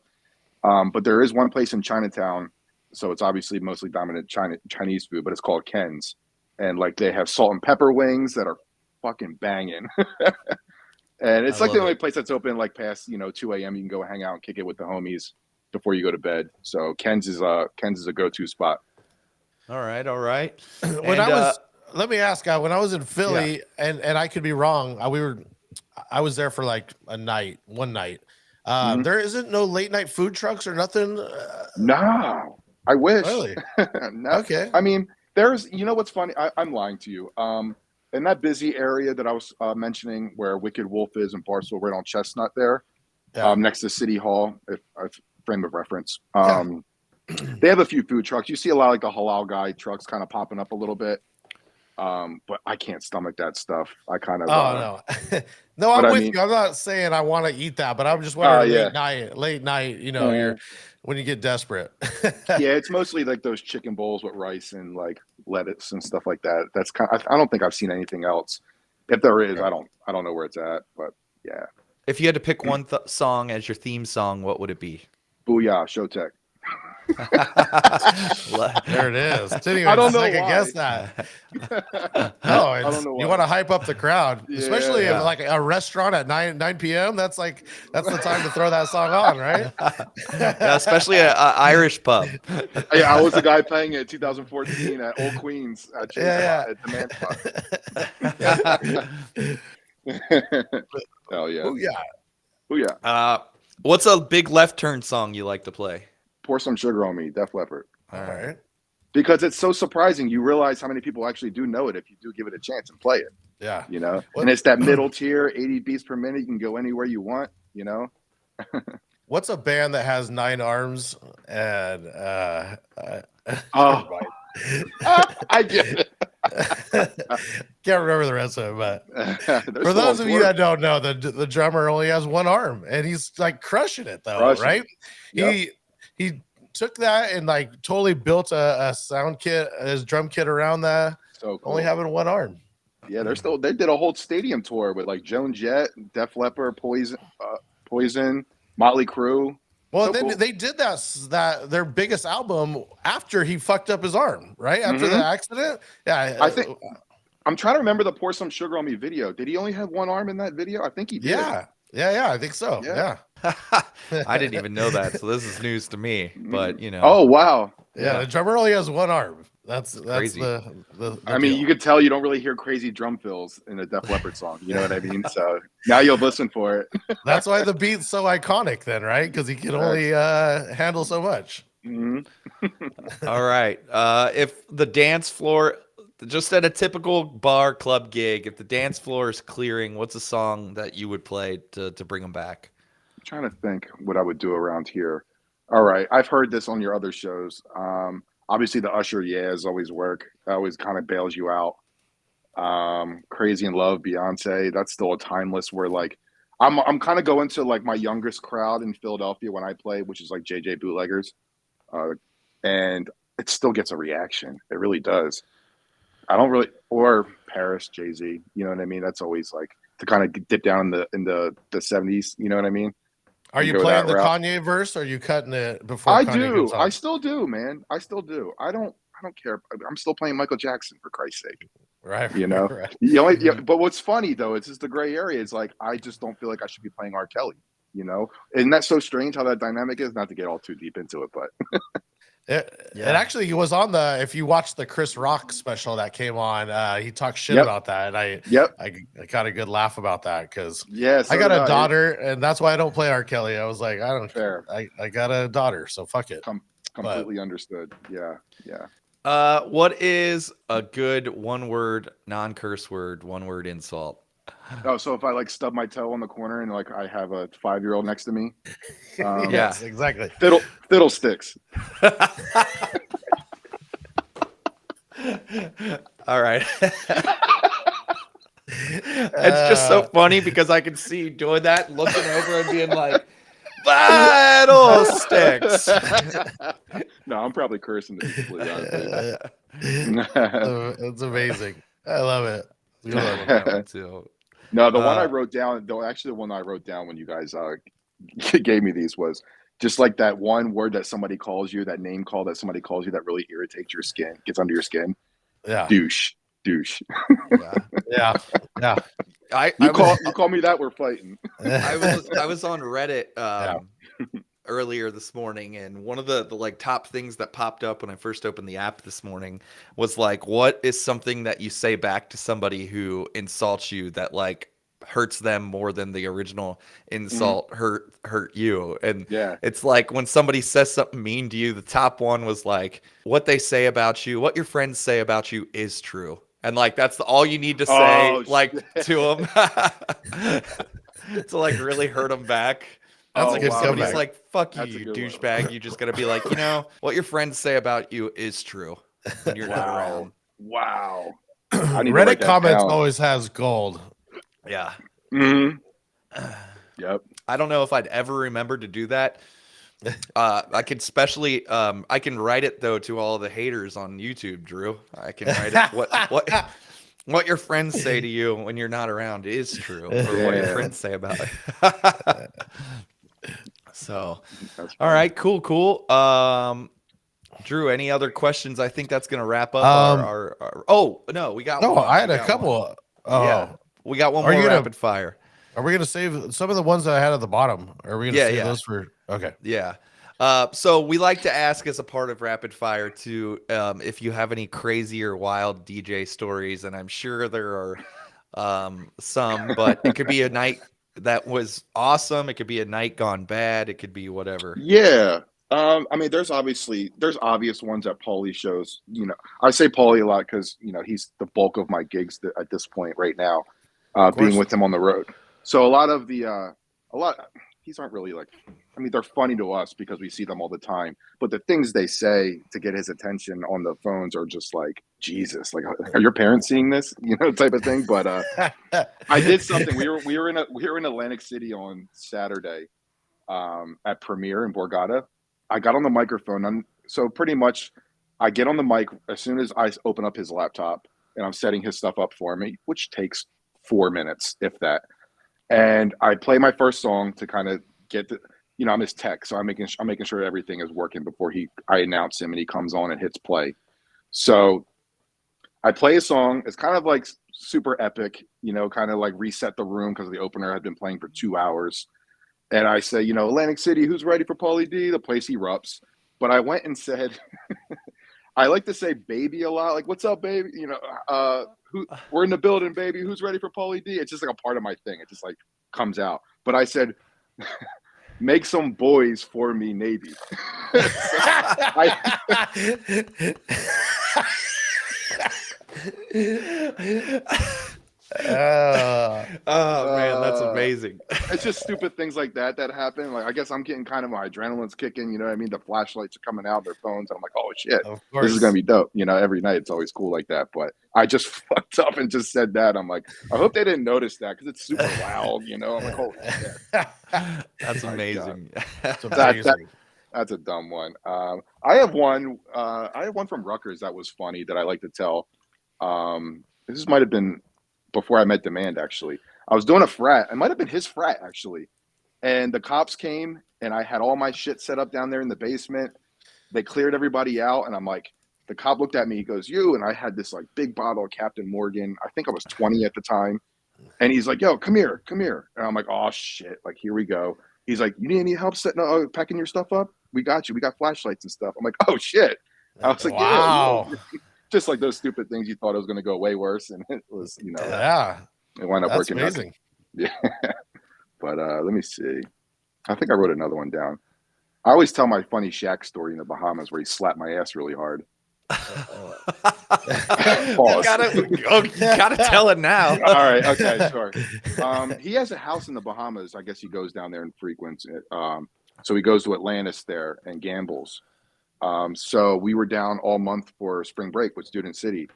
But there is one place in Chinatown, so it's obviously mostly dominant Chinese food, but it's called Ken's, and like they have salt and pepper wings that are fucking banging. And it's like the only place that's open like past 2 a.m. You can go hang out and kick it with the homies before you go to bed. So Ken's is a go-to spot. All right. Let me ask, when I was in Philly, and I could be wrong, I was there for like one night. There isn't no late night food trucks or nothing. No, I wish. Really? No. Okay. I mean, there's, what's funny? I'm lying to you. In that busy area that I was mentioning, where Wicked Wolf is and Barstool, right on Chestnut there, next to City Hall, if frame of reference. They have a few food trucks. You see a lot of like the halal guy trucks kind of popping up a little bit. But I can't stomach that stuff. I kind of. No. No, I'm with you. I'm not saying I want to eat that, but I'm just wondering late night, you're when you get desperate. Yeah, it's mostly like those chicken bowls with rice and like lettuce and stuff like that. That's I don't think I've seen anything else. If there is, I don't know where it's at, but yeah. If you had to pick one song as your theme song, what would it be? Booyah, Show Tech. There it is. I don't know why. Guess that. No, I don't know why. You want to hype up the crowd, especially if like a restaurant at 9 p.m. That's the time to throw that song on, right? Yeah, especially an Irish pub. Yeah, I was the guy playing it 2014 at Old Queens at at the Man Spot. Hell yeah. Booyah. What's a big left turn song you like to play? Pour Some Sugar on Me, Def Leppard. All right. Because it's so surprising. You realize how many people actually do know it if you do give it a chance and play it. Yeah. And it's that middle tier, 80 beats per minute. You can go anywhere you want, What's a band that has 9 arms and I get it. Can't remember the rest of it, but for those of you that don't know, the drummer only has 1 arm and he's like crushing it though, right? Yep. He took that and like totally built a sound kit, his drum kit around that. So cool. Only having 1 arm. Yeah, they did a whole stadium tour with like Joan Jett, Def Leppard, Poison, Motley Crue. Well, so they did that their biggest album after he fucked up his arm, right? After the accident. Yeah. I think I'm trying to remember the Pour Some Sugar on Me video. Did he only have 1 arm in that video? I think he did. Yeah, I think so. Yeah. I didn't even know that, so this is news to me. But Oh wow. Yeah, the drummer only has 1 arm. That's crazy. The I mean, you could tell you don't really hear crazy drum fills in a Def Leppard song. You know what I mean? So now you'll listen for it. That's why the beat's so iconic, then, right? Because he can only handle so much. All right. If the dance floor, just at a typical bar club gig, if the dance floor is clearing, what's a song that you would play to bring them back? I'm trying to think what I would do around here. All right, I've heard this on your other shows. Obviously, the Usher "Yeahs" always work. That always kind of bails you out. "Crazy in Love," Beyonce. That's still a timeless. Where like, I'm kind of going to like my youngest crowd in Philadelphia when I play, which is like JJ Bootleggers, and it still gets a reaction. It really does. I don't really, or Paris, Jay-Z. You know what I mean? That's always like to kind of dip down in the 70s. You know what I I mean? Are you playing the Kanye verse? Or are you cutting it before? I do. I still do, man. I still do. I don't care. I'm still playing Michael Jackson for Christ's sake. Right. Right. But what's funny though, it's just the gray area. It's like I just don't feel like I should be playing R. Kelly. Isn't that so strange how that dynamic is? Not to get all too deep into it, but it actually he was on if you watch the Chris Rock special that came on, he talked shit about that, and I got a good laugh about that because I got a daughter, and that's why I don't play R. Kelly. I was like, I don't care. I got a daughter, so fuck it. Completely understood. Yeah. What is a good 1-word, non-curse word, 1-word insult? Oh, so if I like stub my toe on the corner and like I have a 5-year-old next to me, Yes, exactly. fiddlesticks. All right. It's just so funny because I can see you doing that, looking over and being like, battle sticks. No, I'm probably cursing to be completely honest with It's amazing. I love it. I love that one too. No, the one I wrote down, though, actually the one I wrote down when you guys gave me these was just like that one word that somebody calls you, that name call that somebody calls you that really irritates your skin, gets under your skin. Yeah. Douche. Yeah. You call me that, we're fighting. I was on Reddit earlier this morning, and one of the like top things that popped up when I first opened the app this morning was like, what is something that you say back to somebody who insults you that like hurts them more than the original insult hurt you? And it's like when somebody says something mean to you, the top one was like, what they say about you, what your friends say about you is true. And like that's all you need to say to them to like really hurt them back. That's a good somebody's comeback. like, fuck you, you douchebag. You just gotta be like, you know, what your friends say about you is true when you're not around. Wow. Reddit comments always has gold. Yeah. Yep. I don't know if I'd ever remember to do that. I could especially I can write it though to all the haters on YouTube, Drew. I can write it what your friends say to you when you're not around is true, or what your friends say about it. So, all right, cool. Drew, any other questions? I think that's gonna wrap up our oh no, we got one. I had a couple. Yeah, we got one more rapid fire. Are we gonna save some of the ones that I had at the bottom? Are we gonna save those for? Okay. Yeah. So we like to ask as a part of rapid fire too, if you have any crazy or wild DJ stories, and I'm sure there are some, but it could be a night that was awesome. It could be a night gone bad. It could be whatever. Yeah. I mean, there's obvious ones at Pauly shows. You know, I say Pauly a lot because he's the bulk of my gigs at this point right now, being with him on the road. So these aren't really like, I mean, they're funny to us because we see them all the time. But the things they say to get his attention on the phones are just like, Jesus, like, are your parents seeing this? Type of thing. But I did something. We were in Atlantic City on Saturday at Premiere in Borgata. I got on the microphone. So pretty much I get on the mic as soon as I open up his laptop and I'm setting his stuff up for me, which takes 4 minutes, if that. And I play my first song to kind of get I'm his tech, so I'm making sure everything is working before I announce him and he comes on and hits play. So I play a song. It's kind of like super epic, kind of like reset the room because the opener had been playing for 2 hours. And I say, Atlantic City, who's ready for Pauly D? The place erupts. But I went and said, I like to say baby a lot. Like, what's up, baby? We're in the building, baby. Who's ready for Pauly D? It's just like a part of my thing. It just like comes out. But I said, make some boys for me, Navy. Man, that's amazing. It's just stupid things like that happen. Like, I guess I'm getting kind of my adrenaline's kicking, what I mean? The flashlights are coming out, their phones. And I'm like, oh shit, this is gonna be dope. Every night it's always cool like that. But I just fucked up and just said that. I'm like, I hope they didn't notice that because it's super loud. I'm like, holy shit. That's amazing. That's a dumb one. I have one from Rutgers that was funny that I like to tell. This might have been before I met Demand, actually. I was doing a frat. It might have been his frat, actually. And the cops came, and I had all my shit set up down there in the basement. They cleared everybody out, and I'm like, the cop looked at me. He goes, you? And I had this like big bottle of Captain Morgan. I think I was 20 at the time. And he's like, yo, come here. And I'm like, oh, shit. Like, here we go. He's like, you need any help packing your stuff up? We got you. We got flashlights and stuff. I'm like, oh, shit. I was like, wow. Yeah. Just like those stupid things you thought it was going to go way worse. And it was, yeah. It wound up working out. Amazing. Yeah. But let me see. I think I wrote another one down. I always tell my funny Shaq story in the Bahamas where he slapped my ass really hard. Pause. You gotta tell it now. All right. Okay. Sure. He has a house in the Bahamas. I guess he goes down there and frequents it. So he goes to Atlantis there and gambles. So we were down all month for spring break with Student City.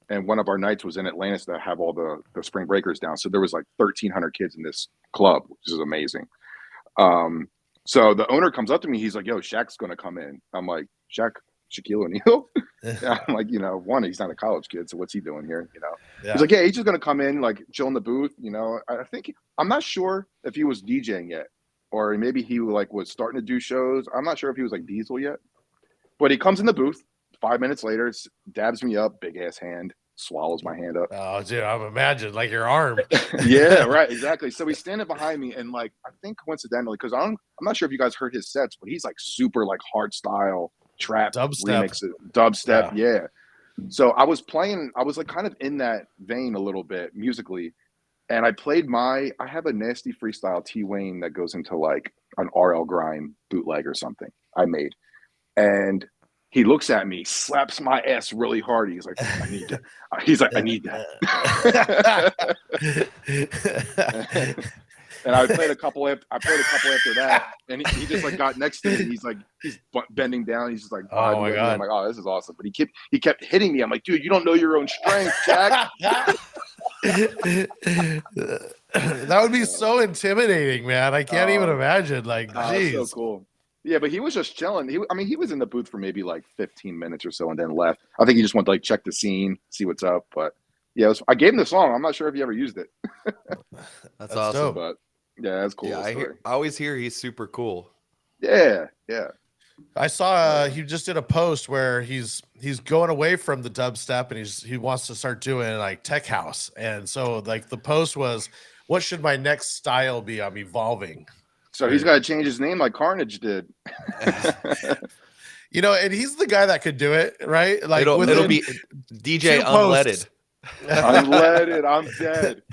And one of our nights was in Atlantis to have all the spring breakers down. So there was like 1,300 kids in this club, which is amazing. So the owner comes up to me. He's like, yo, Shaq's going to come in. I'm like, Shaquille O'Neal? I'm like, one, he's not a college kid. So what's he doing here? Yeah. He's like, yeah, he's just going to come in, like chill in the booth. I think, I'm not sure if he was DJing yet, or maybe he like was starting to do shows. I'm not sure if he was like Diesel yet, but he comes in the booth. 5 minutes later, dabs me up, big ass hand, swallows my hand up. Oh, dude, I'm imagining like your arm. Yeah, right, exactly. So he's standing behind me, and like I think coincidentally, because I'm not sure if you guys heard his sets, but he's like super like hard style trap remixes, dubstep, yeah. So I was like kind of in that vein a little bit musically, and I played I have a nasty freestyle T Wayne that goes into like an RL Grime bootleg or something I made, and he looks at me, slaps my ass really hard. He's like, I need that. He's like, I need that. And I played a couple after that, and he just like got next to me. He's bending down. He's just like, oh my God. I'm like, oh, this is awesome. But he kept hitting me. I'm like, dude, you don't know your own strength, Jack. That would be so intimidating, man. I can't even imagine. Like, geez. So cool. Yeah, but he was just chilling. He was in the booth for maybe like 15 minutes or so and then left. I think he just wanted to like check the scene, see what's up. But yeah, I gave him the song. I'm not sure if he ever used it. That's awesome. Dope. But yeah, that's cool. Yeah, I always hear he's super cool. Yeah. I saw he just did a post where he's going away from the dubstep and he wants to start doing like tech house. And so like the post was, what should my next style be? I'm evolving. So he's got to change his name like Carnage did. And he's the guy that could do it, right? Like it'll be DJ Unleaded. Unleaded, I'm dead.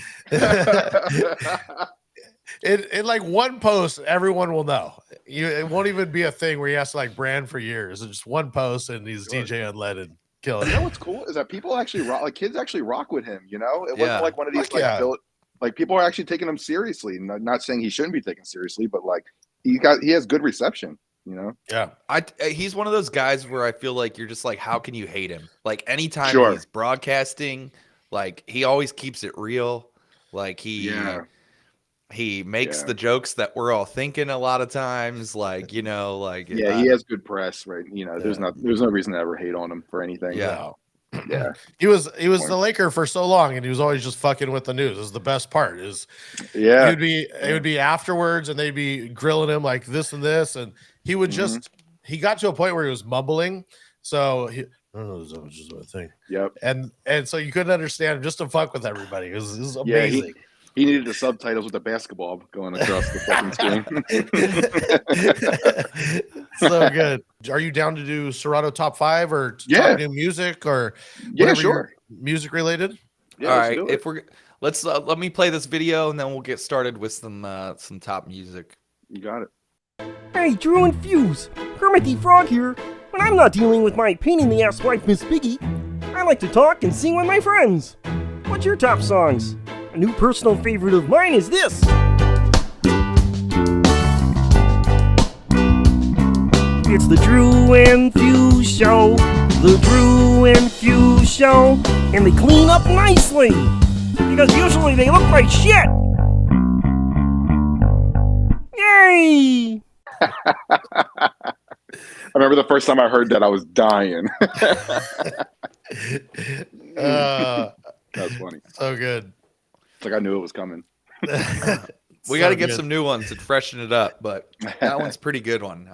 In like one post, everyone will know. It won't even be a thing where he has to like brand for years. It's just one post and he's DJ Unleaded. Killing. You know what's cool is that people actually rock, like kids actually rock with him. It wasn't like one of these like people are actually taking him seriously. Not saying he shouldn't be taken seriously, but like he has good reception. Yeah. He's one of those guys where I feel like you're just like, how can you hate him? Like anytime he's broadcasting, like he always keeps it real. Like he makes the jokes that we're all thinking a lot of times. Like he has good press, right? There's no reason to ever hate on him for anything. Yeah. Yeah, he was the Laker for so long, and he was always just fucking with the news. Is the best part. It would be afterwards, and they'd be grilling him like this and this, and he would he got to a point where he was mumbling. So I don't know, that was just a thing. Yep. And so you couldn't understand him just to fuck with everybody. It was amazing. He needed the subtitles with the basketball going across the fucking screen. So good. Are you down to do Serato top 5 or talk new music or sure, music related? Yeah, all right. If we're let me play this video and then we'll get started with some top music. You got it. Hey, Drew and Fuse, Kermit the Frog here. When I'm not dealing with my pain in the ass wife, Miss Piggy, I like to talk and sing with my friends. What's your top songs? A new personal favorite of mine is this. It's the Drew and Fuse Show. The Drew and Fuse Show. And they clean up nicely. Because usually they look like shit. Yay! I remember the first time I heard that, I was dying. That's funny. So good. It's like I knew it was coming. We got to get some new ones and freshen it up, but that one's a pretty good one.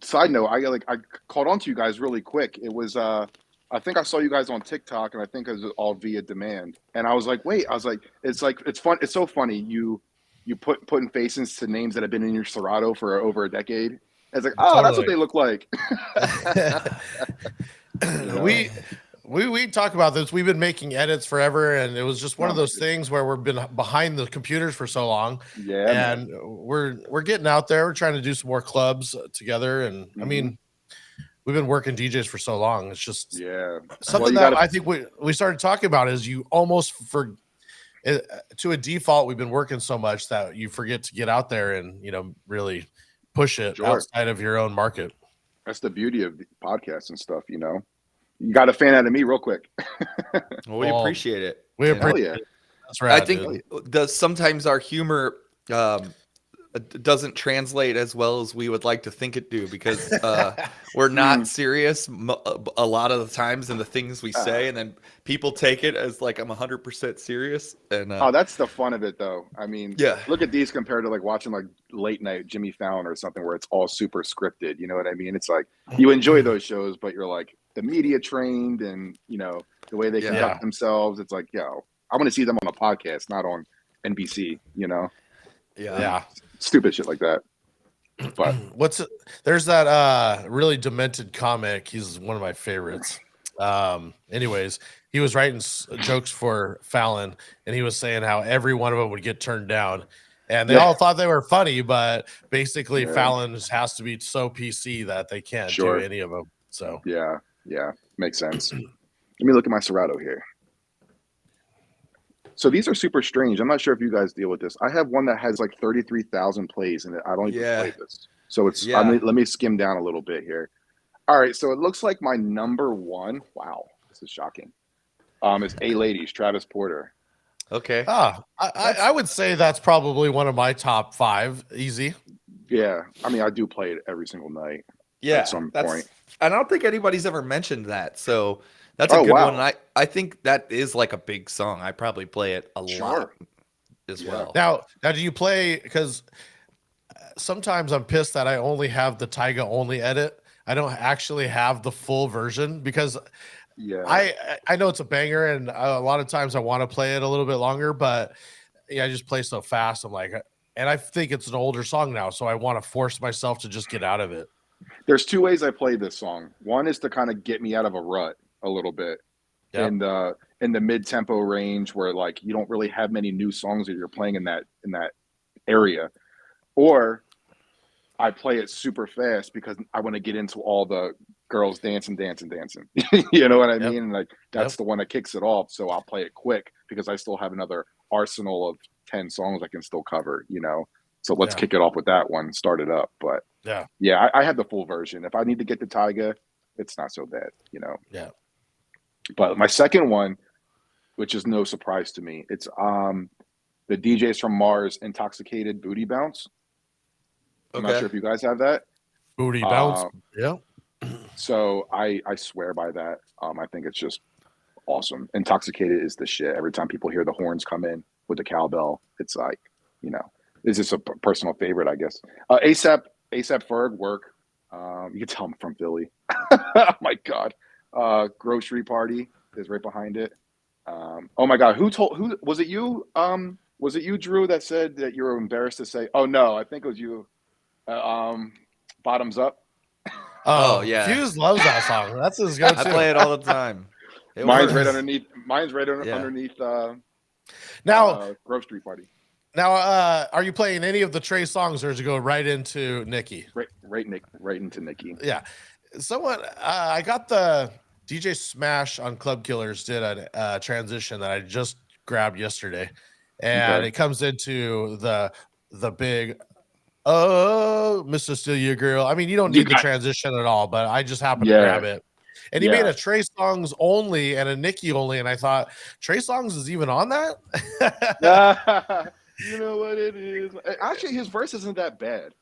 Side note, I caught on to you guys really quick. It was I think I saw you guys on TikTok, and I think it was all via demand. And I was like, it's fun. It's so funny. You putting faces to names that have been in your Serato for over a decade. It's like, oh, totally. That's what they look like. We talk about this. We've been making edits forever, and it was just one of those things where we've been behind the computers for so long. Yeah, and we're getting out there. We're trying to do some more clubs together, and I mean, we've been working DJs for so long. It's just something that I think we started talking about is you almost to a default, we've been working so much that you forget to get out there and, really push it outside of your own market. That's the beauty of the podcast and stuff, You got a fan out of me real quick. Well, we appreciate it. We appreciate it. That's right. I think sometimes our humor doesn't translate as well as we would like to think it do, because we're not serious a lot of the times in the things we say, and then people take it as like I'm 100% serious. And that's the fun of it, though. I mean, look at these compared to like watching like late night Jimmy Fallon or something where it's all super scripted. You know what I mean? It's like you enjoy those shows, but you're like the media trained, and the way they conduct themselves. It's like, I want to see them on a podcast, not on NBC. Yeah. Stupid shit like that. But there's that really demented comic. He's one of my favorites. Anyways, he was writing jokes for Fallon, and he was saying how every one of them would get turned down, and they all thought they were funny, but basically Fallon has to be so PC that they can't do any of them. So yeah, makes sense. Let me look at my Serato here. So these are super strange. I'm not sure if you guys deal with this. I have one that has like 33,000 plays, and I don't even play this. So it's let me skim down a little bit here. All right, so it looks like my number one. Wow, this is shocking. Is A Ladies, Travis Porter. Okay. I would say that's probably one of my top 5. Easy. Yeah, I mean, I do play it every single night. Yeah, at some point. I don't think anybody's ever mentioned that. So that's a good one. And I think that is like a big song. I probably play it a lot as well. Now, do you play? Because sometimes I'm pissed that I only have the Tyga only edit. I don't actually have the full version, because I know it's a banger, and a lot of times I want to play it a little bit longer, but I just play so fast. I'm like, and I think it's an older song now, so I want to force myself to just get out of it. There's 2 ways I play this song. One is to kind of get me out of a rut a little bit in the mid-tempo range, where like you don't really have many new songs that you're playing in that area, or I play it super fast because I want to get into all the girls dancing. You know what I mean? And like that's the one that kicks it off. So I'll play it quick because I still have another arsenal of 10 songs I can still cover. So let's kick it off with that one, start it up. But I have the full version. If I need to get to Tyga, it's not so bad. Yeah. But my second one, which is no surprise to me, it's the DJs from Mars, Intoxicated Booty Bounce. I'm not sure if you guys have that. Booty Bounce. So I swear by that. I think it's just awesome. Intoxicated is the shit. Every time people hear the horns come in with the cowbell, it's like, it's just a personal favorite, I guess. ASAP Ferg, Work. You can tell I'm from Philly. Oh my God. Grocery Party is right behind it. Oh my God, who was it you? Was it you, Drew, that said that you were embarrassed to say? Oh no, I think it was you. Bottoms Up. Oh yeah, Fuse loves that song. That's his go-to. I play it all the time. Mine's right underneath. Underneath. Now, Grocery Party. Now, are you playing any of the Trey songs, or does it go right into Nicki? Right into Nicki. Yeah. Someone, I got the DJ Smash on Club Killers did a transition that I just grabbed yesterday, and it comes into the big, oh, Mr. Steal Your Girl. I mean, you don't need the transition at all, but I just happened to grab it. And he made a Trey Songs only and a Nicki only, and I thought Trey Songs is even on that. You know what it is? Actually, his verse isn't that bad.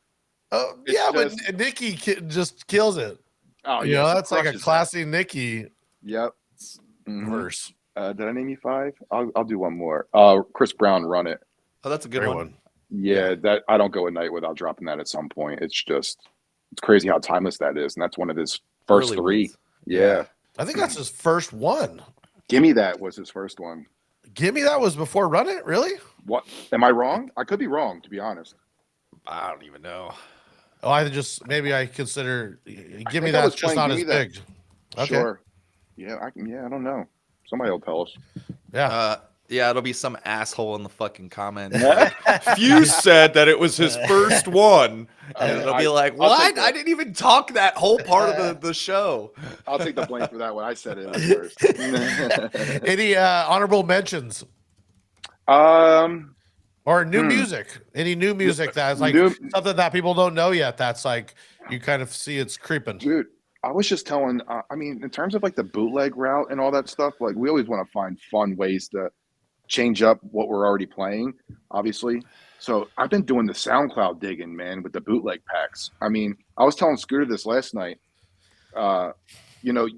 Oh yeah, but Nicki just kills it. Oh, you know, that's like a classy Nicki. Yep. Verse. Did I name you 5? I'll do one more. Chris Brown, Run It. Oh, that's a good one. Yeah, that I don't go a night without dropping that at some point. It's crazy how timeless that is, and that's one of his first early 3. Ones. Yeah, I think that's his first one. Gimme That was his first one. Gimme That was before Run It, really? What? Am I wrong? I could be wrong, to be honest. I don't even know. Oh, I consider Gimme That's just not as big. Okay. Sure. Yeah, I don't know. Somebody will tell us. Yeah. Yeah, it'll be some asshole in the fucking comments. Like, Fuse said that it was his first one. And it'll be like, what? I didn't even talk that whole part of the show. I'll take the blame for that one. I said it was first. Any honorable mentions? Or new music? Any new music that's like something that people don't know yet? That's like you kind of see it's creeping. Dude, I was just telling. I mean, in terms of like the bootleg route and all that stuff, like we always want to find fun ways to change up what we're already playing, obviously. So I've been doing the SoundCloud digging, man, with the bootleg packs. I mean, I was telling Scooter this last night. You know,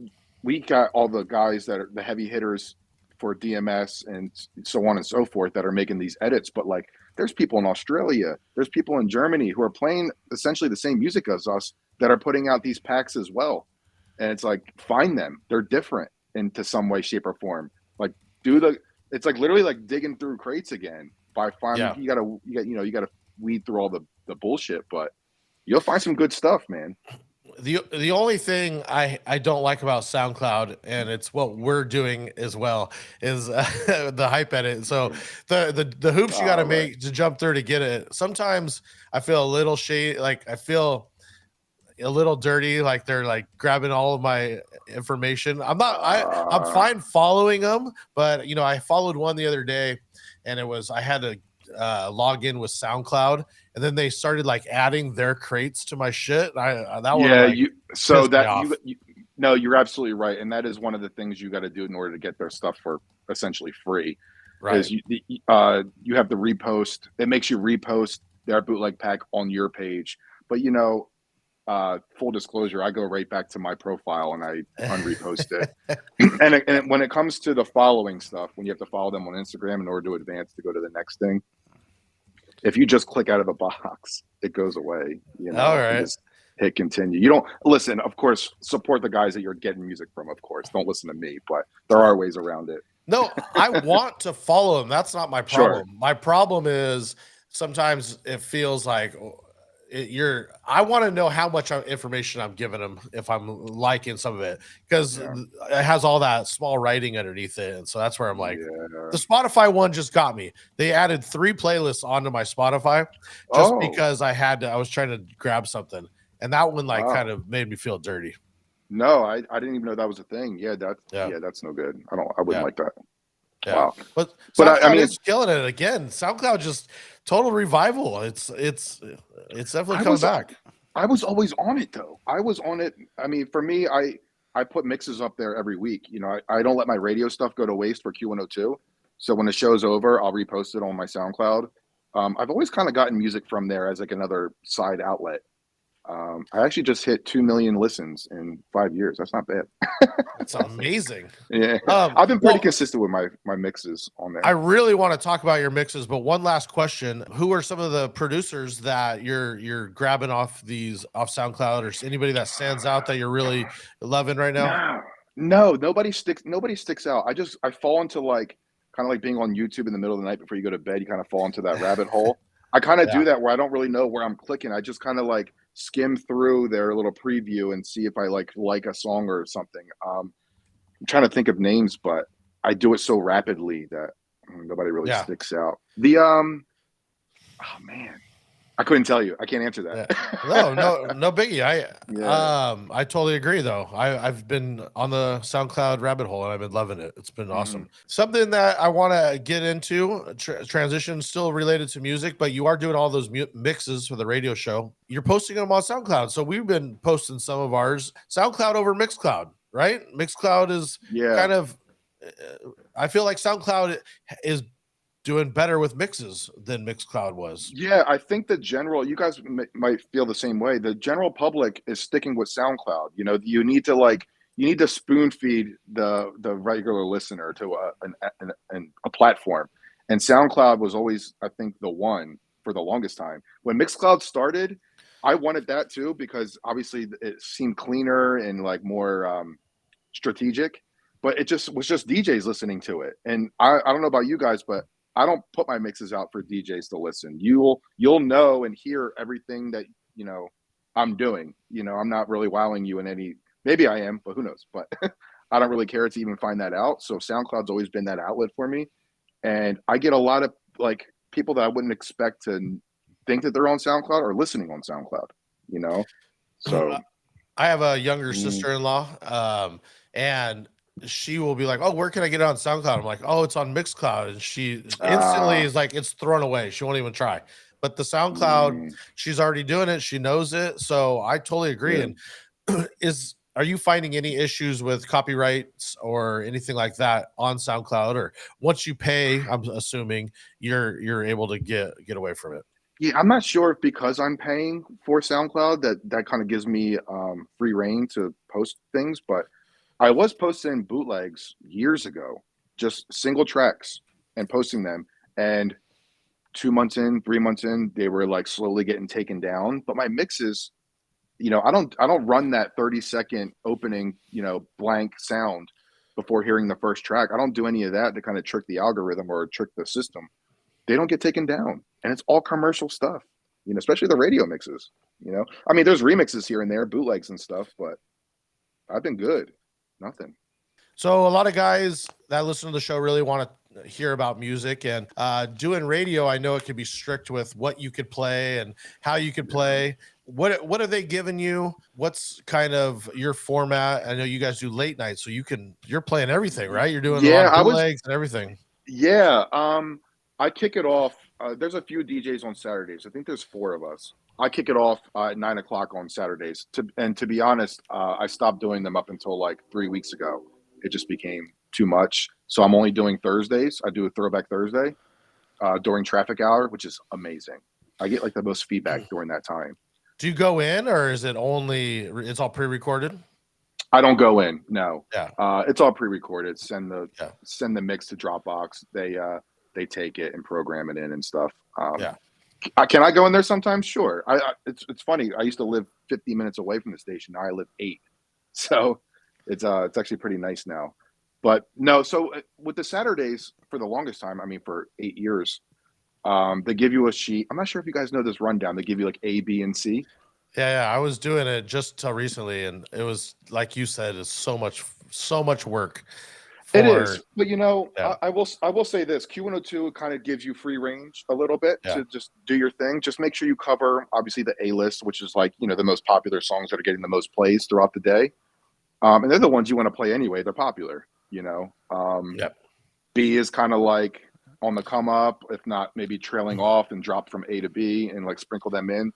we got all the guys that are the heavy hitters for DMS and so on and so forth that are making these edits, but like there's people in Australia, there's people in Germany who are playing essentially the same music as us that are putting out these packs as well. And it's like, find them. They're different into some way, shape, or form. Like it's like literally like digging through crates again by finding you gotta weed through all the bullshit, but you'll find some good stuff, man. The only thing I don't like about SoundCloud, and it's what we're doing as well, is the hype edit. So the hoops you got to make to jump through to get it. Sometimes I feel a little shady, like I feel a little dirty, like they're like grabbing all of my information. I'm fine following them, but you know, I followed one the other day, and I had to log in with SoundCloud, and then they started like adding their crates to my shit. You're absolutely right, and that is one of the things you got to do in order to get their stuff for essentially free. Right. You have the repost. It makes you repost their bootleg pack on your page, but you know, full disclosure, I go right back to my profile and I unrepost it. and when it comes to the following stuff, when you have to follow them on Instagram in order to advance to go to the next thing, if you just click out of the box, it goes away. You know, all right. Just hit continue. You don't listen. Of course, support the guys that you're getting music from. Of course, don't listen to me, but there are ways around it. No, I want to follow them. That's not my problem. Sure. My problem is sometimes it feels like I want to know how much information I'm giving them if I'm liking some of it, because it has all that small writing underneath it. And so that's where I'm like, the Spotify one just got me. They added 3 playlists onto my Spotify just because I was trying to grab something. And that one kind of made me feel dirty. No, I didn't even know that was a thing. Yeah, that's no good. I wouldn't like that. Yeah. Wow. But I mean, it's killing it again. SoundCloud just total revival. It's definitely coming back. I was always on it though. I was on it. I mean, for me, I put mixes up there every week. You know, I don't let my radio stuff go to waste for Q102. So when the show's over, I'll repost it on my SoundCloud. I've always kind of gotten music from there as like another side outlet. I actually just hit 2 million listens in 5 years. That's not bad. That's amazing. Yeah. I've been pretty consistent with my mixes on there. I really want to talk about your mixes, but one last question. Who are some of the producers that you're grabbing off SoundCloud, or anybody that stands out that you're really loving right now? No, nobody sticks out. I fall into like kind of like being on YouTube in the middle of the night before you go to bed. You kind of fall into that rabbit hole. I kind of do that where I don't really know where I'm clicking. I just kind of like skim through their little preview and see if I like a song or something. I'm trying to think of names, but I do it so rapidly that nobody really sticks out. Oh man, I couldn't tell you. I can't answer that. No biggie. I totally agree though. I've been on the SoundCloud rabbit hole and I've been loving it. It's been awesome. Something that I want to get into, transition still related to music, but you are doing all those mixes for the radio show. You're posting them on SoundCloud. So we've been posting some of ours, SoundCloud over Mixcloud, right? Mixcloud is kind of, I feel like SoundCloud is doing better with mixes than Mixcloud was. Yeah, I think you guys might feel the same way. The general public is sticking with SoundCloud. You know, you need to spoon feed the regular listener to a platform, and SoundCloud was always, I think, the one for the longest time. When Mixcloud started, I wanted that too, because obviously it seemed cleaner and like more strategic, but it was just DJs listening to it. And I don't know about you guys, but I don't put my mixes out for DJs to listen. You'll know and hear everything that, you know, I'm doing. You know, I'm not really wowing you in any, maybe I am, but who knows? But I don't really care to even find that out. So SoundCloud's always been that outlet for me. and I get a lot of like people that I wouldn't expect to think that they're on SoundCloud or listening on SoundCloud, you know? So I have a younger sister-in-law, and she will be like, "Oh, where can I get it on SoundCloud?" I'm like, "Oh, it's on Mixcloud," and she instantly is like, "It's thrown away." She won't even try. But the SoundCloud, she's already doing it. She knows it, so I totally agree. Yeah. And are you finding any issues with copyrights or anything like that on SoundCloud? Or once you pay, I'm assuming you're able to get away from it. Yeah, I'm not sure if because I'm paying for SoundCloud that kind of gives me free reign to post things, but I was posting bootlegs years ago, just single tracks and posting them. And 2 months in, 3 months in, they were like slowly getting taken down. But my mixes, I don't run that 30-second opening, blank sound before hearing the first track. I don't do any of that to kind of trick the algorithm or trick the system. They don't get taken down, and it's all commercial stuff, especially the radio mixes. I mean, there's remixes here and there, bootlegs and stuff, but I've been good. Nothing. So a lot of guys that listen to the show really want to hear about music, and doing radio, I know it can be strict with what you could play and how you could play. What are they giving you? What's kind of your format? I know you guys do late nights, so you're playing everything, right? You're doing a lot of bootlegs and everything. Yeah. I kick it off. There's a few DJs on Saturdays. I think there's 4 of us. I kick it off at 9 o'clock on Saturdays. To be honest, I stopped doing them up until like 3 weeks ago. It just became too much. So I'm only doing Thursdays. I do a Throwback Thursday during traffic hour, which is amazing. I get like the most feedback during that time. Do you go in, or is it it's all pre-recorded? I don't go in. No. Yeah. It's all pre-recorded. Send the mix to Dropbox. They take it and program it in and stuff. Can I go in there sometimes? Sure. It's funny. I used to live 50 minutes away from the station. Now I live 8. So it's actually pretty nice now. But no, so with the Saturdays for the longest time, I mean, for 8 years, they give you a sheet. I'm not sure if you guys know this rundown. They give you like A, B, and C. Yeah. I was doing it just till recently, and it was like you said, it's so much work. It is, but I will say this: Q102 kind of gives you free range a little bit to just do your thing. Just make sure you cover obviously the A list, which is like the most popular songs that are getting the most plays throughout the day, and they're the ones you want to play anyway. They're popular, B is kind of like on the come up, if not maybe trailing off and drop from A to B and like sprinkle them in.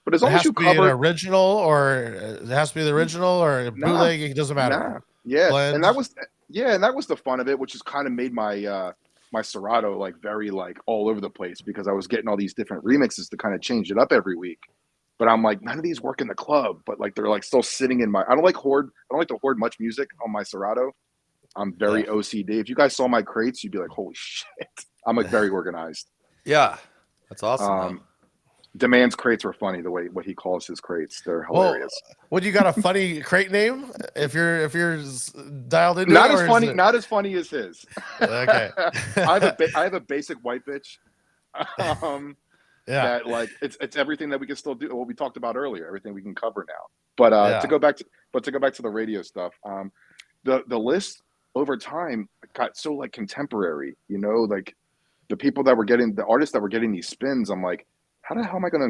But as long as you cover an original, or it has to be the original, or bootleg, it doesn't matter. Yeah, Blend. and that was the fun of it, which has kind of made my my Serato like very like all over the place because I was getting all these different remixes to kind of change it up every week. But I'm like, none of these work in the club, but like they're like still sitting in my. I don't like to hoard much music on my Serato. I'm very OCD. If you guys saw my crates, you'd be like, holy shit. I'm like very organized. Yeah, that's awesome. Demand's crates were funny the way what he calls his crates. They're hilarious. What, you got a funny crate name if you're dialed into not it, as funny as his. Okay. I have a basic white bitch. That like it's everything that we can still do. What we talked about earlier, everything we can cover now. But to go back to the radio stuff, the list over time got so like contemporary, like the people that were getting the artists that were getting these spins. I'm like, how the hell am I going to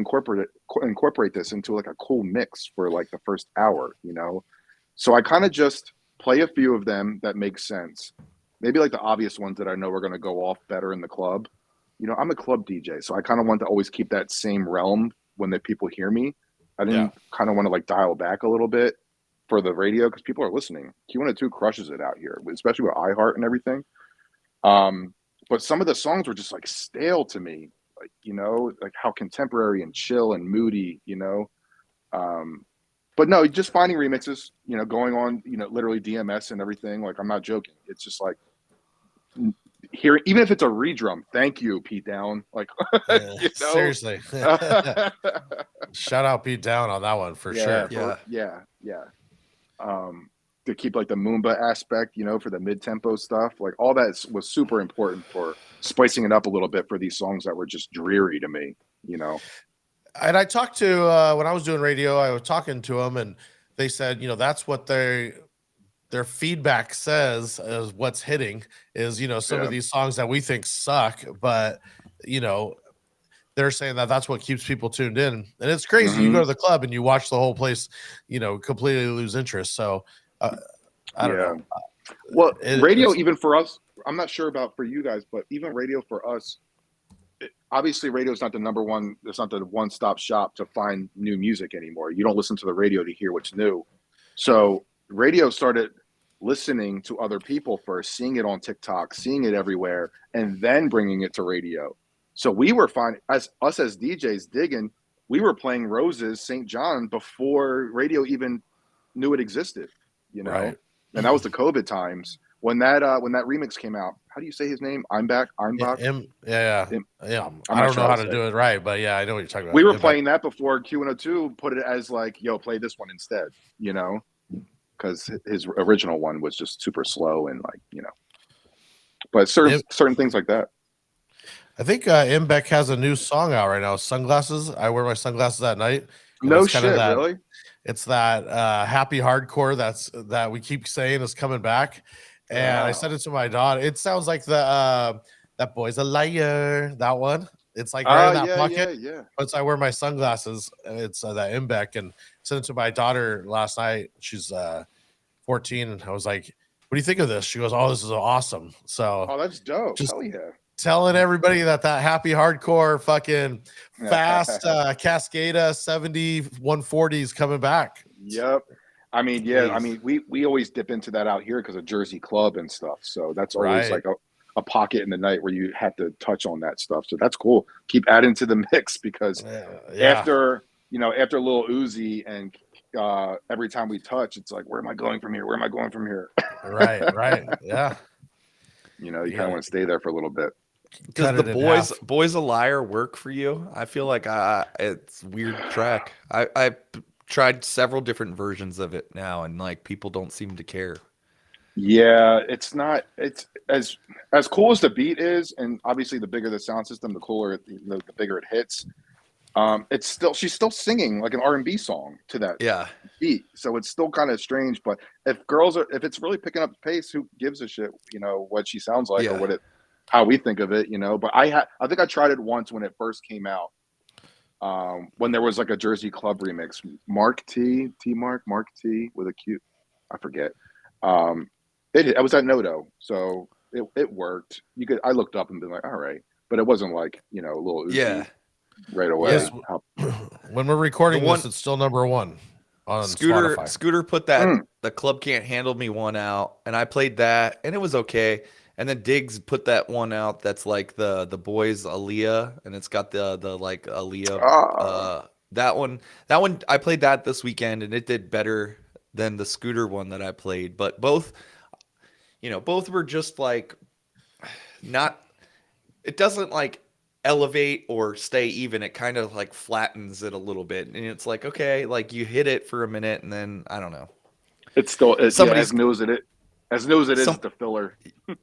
incorporate this into like a cool mix for like the first hour, So I kind of just play a few of them that make sense. Maybe like the obvious ones that I know are going to go off better in the club. I'm a club DJ, so I kind of want to always keep that same realm when the people hear me. I didn't kind of want to like dial back a little bit for the radio because people are listening. Q102 crushes it out here, especially with iHeart and everything. But some of the songs were just like stale to me. Like, like how contemporary and chill and moody, but no, just finding remixes, going on, literally DMS and everything. Like, I'm not joking. It's just like here, even if it's a redrum, thank you, Pete Down. Like, seriously, shout out Pete Down on that one for sure. Yeah. To keep like the Moomba aspect, for the mid-tempo stuff, like all that was super important for spicing it up a little bit for these songs that were just dreary to me, And I talked to when I was doing radio, I was talking to them, and they said, that's what their feedback says is what's hitting is, some of these songs that we think suck, but they're saying that that's what keeps people tuned in. And it's crazy. You go to the club and you watch the whole place, completely lose interest. So I don't know. Well, radio, even for us, I'm not sure about for you guys, but even radio for us, obviously radio is not the number one. It's not the one-stop shop to find new music anymore. You don't listen to the radio to hear what's new. So radio started listening to other people first, seeing it on TikTok, seeing it everywhere, and then bringing it to radio. So we were finding, as DJs digging, we were playing Roses, St. John before radio even knew it existed, Right. And that was the COVID times when that remix came out. How do you say his name? I'm back. Yeah. I don't know how to do it right, but yeah, I know what you're talking about. We were playing that before Q102 put it as like, yo, play this one instead, because his original one was just super slow and but certain things like that. I think Imbeck has a new song out right now, Sunglasses. I wear my sunglasses at night. No shit, really? It's that happy hardcore that we keep saying is coming back. And I sent it to my daughter. It sounds like the that boy's a liar. That one. It's like right in that pocket. Yeah. Once I wear my sunglasses, it's that Imbeck, and sent it to my daughter last night. She's 14, and I was like, "What do you think of this?" She goes, "Oh, this is awesome." So, that's dope. Just hell yeah. Telling everybody that happy hardcore fucking fast Cascada 70 140 is coming back. Yep. I mean, yeah. I mean, we always dip into that out here because of Jersey Club and stuff. So that's always like a pocket in the night where you have to touch on that stuff. So that's cool. Keep adding to the mix because after Lil Uzi and every time we touch, it's like, where am I going from here? Where am I going from here? Right. Yeah. You kind of want to stay there for a little bit. Does the boys a liar work for you? I feel like it's a weird track. I tried several different versions of it now, and like people don't seem to care. Yeah, it's not. It's as cool as the beat is, and obviously the bigger the sound system, the cooler, the bigger it hits. She's still singing like an R&B song to that beat, so it's still kind of strange. But if it's really picking up the pace, who gives a shit? What she sounds like or how we think of it. But I think I tried it once when it first came out. When there was like a Jersey Club remix, Mark T with a Q, I forget. I was at Noto, so it worked. I looked up and been like, all right, but it wasn't like a little Uzi right away. Yes. When we're recording this, it's still number one on Spotify. Scooter put that the Club Can't Handle Me one out, and I played that, and it was okay. And then Diggs put that one out that's like the boys Aaliyah, and it's got the like Aaliyah. That one I played that this weekend, and it did better than the Scooter one that I played. But both were just like not. It doesn't like elevate or stay even. It kind of like flattens it a little bit, and it's like, okay, like you hit it for a minute, and then I don't know. It's still as new as it is the filler.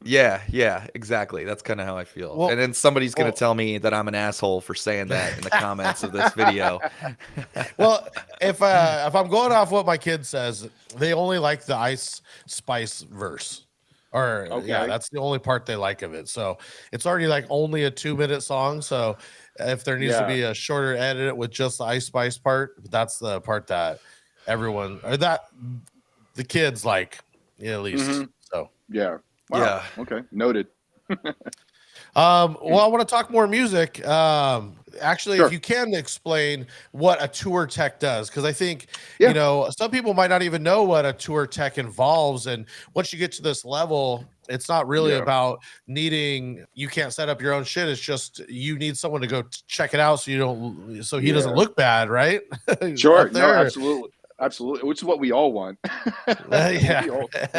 Yeah, exactly. That's kind of how I feel. Well, and then somebody's going to tell me that I'm an asshole for saying that in the comments of this video. Well, if I'm going off what my kid says, they only like the Ice Spice verse. That's the only part they like of it. So it's already like only a 2-minute song. So if there needs to be a shorter edit with just the Ice Spice part, that's the part that everyone the kids like, at least. Mm-hmm. So yeah. Wow. Yeah. Okay. Noted. Well, I want to talk more music. Actually, if you can explain what a tour tech does, because I think some people might not even know what a tour tech involves, and once you get to this level, it's not really about you can't set up your own shit. It's just you need someone to go check it out so he doesn't look bad, right? Sure. No, absolutely, which is what we all want. we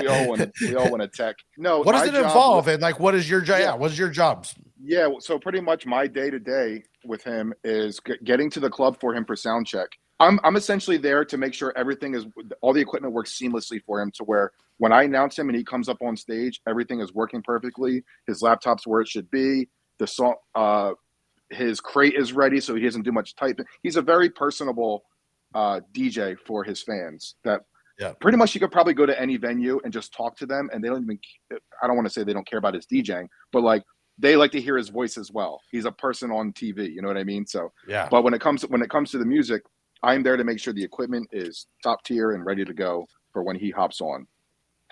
all want a tech. No, what does it involve? And like, what is your job? What is your jobs? Yeah, so pretty much my day to day with him is getting to the club for him for sound check. I'm essentially there to make sure all the equipment works seamlessly for him, to where when I announce him and he comes up on stage, everything is working perfectly. His laptop's where it should be. The song, his crate is ready, so he doesn't do much typing. He's a very personable DJ for his fans. That Yeah. Pretty much, you could probably go to any venue and just talk to them, and they don't even. I don't want to say they don't care about his DJing, but like they like to hear his voice as well. He's a person on TV, you know what I mean? So, Yeah. but when it comes to the music, I'm there to make sure the equipment is top tier and ready to go for when he hops on.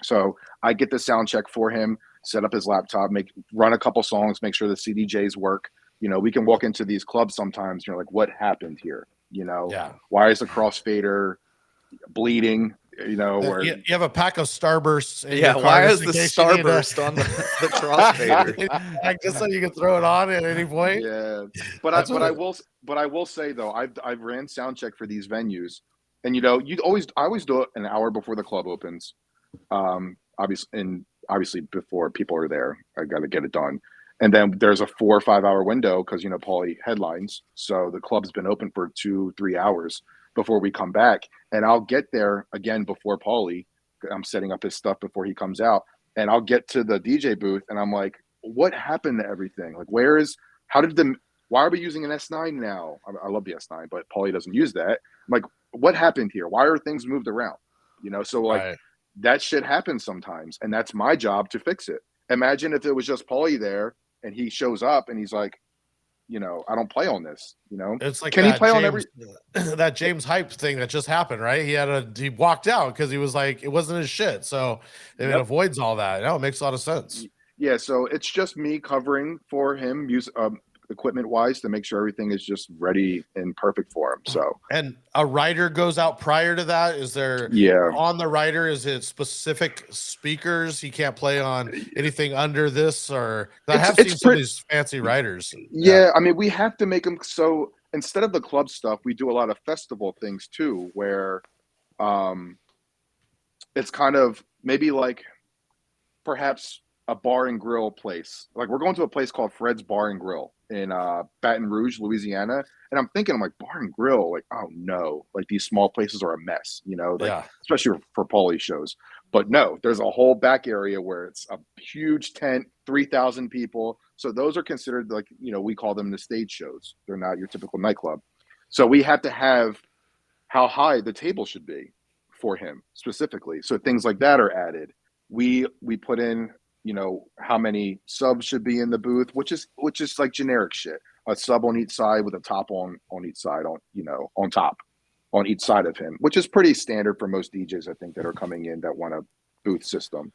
So I get the sound check for him, set up his laptop, run a couple songs, make sure the CDJs work. You know, we can walk into these clubs sometimes. You're like, what happened here? You know, Yeah. why is the crossfader bleeding? You know, or you have a pack of Starbursts. In Yeah, your car why just is in the case you need Starburst on the crossfader? Like, just so you can throw it on at any point. yeah. But I will say though, I've ran sound check for these venues, and you know, I always do it an hour before the club opens. Obviously before people are there, I got to get it done. And then there's a 4 or 5 hour window because, you know, Pauly headlines. So the club's been open for 2-3 hours before we come back. And I'll get there again before Pauly. I'm setting up his stuff before he comes out. And I'll get to the DJ booth and I'm like, what happened to everything? Like, why are we using an S9 now? I love the S9, but Pauly doesn't use that. I'm like, what happened here? Why are things moved around? You know, so like that shit happens sometimes. And that's my job to fix it. Imagine if it was just Pauly there and he shows up and he's like, you know, I don't play on this, you know. It's like, can he play on every that James Hype thing that just happened, right? He walked out because he was like, it wasn't his shit. So it avoids all that. No, it makes a lot of sense. Yeah, so it's just me covering for him, equipment wise, to make sure everything is just ready and perfect for him. So, and a rider goes out prior to that. Is there on the rider? Is it specific speakers? He can't play on anything under this, or I have seen some of these fancy riders. Yeah, I mean, we have to make them so instead of the club stuff, we do a lot of festival things too, where it's kind of maybe like perhaps a bar and grill place. Like we're going to a place called Fred's Bar and Grill in Baton Rouge, Louisiana. And I'm thinking, I'm like, bar and grill, like, oh no, like these small places are a mess, you know, like, especially for Pauly shows. But no, there's a whole back area where it's a huge tent, 3,000 people. So those are considered like, you know, we call them the stage shows. They're not your typical nightclub. So we have to have how high the table should be for him specifically. So things like that are added. We put in, you know, how many subs should be in the booth, which is like generic shit. A sub on each side with a top on each side, on top on each side of him, which is pretty standard for most DJs, I think, that are coming in that want a booth system.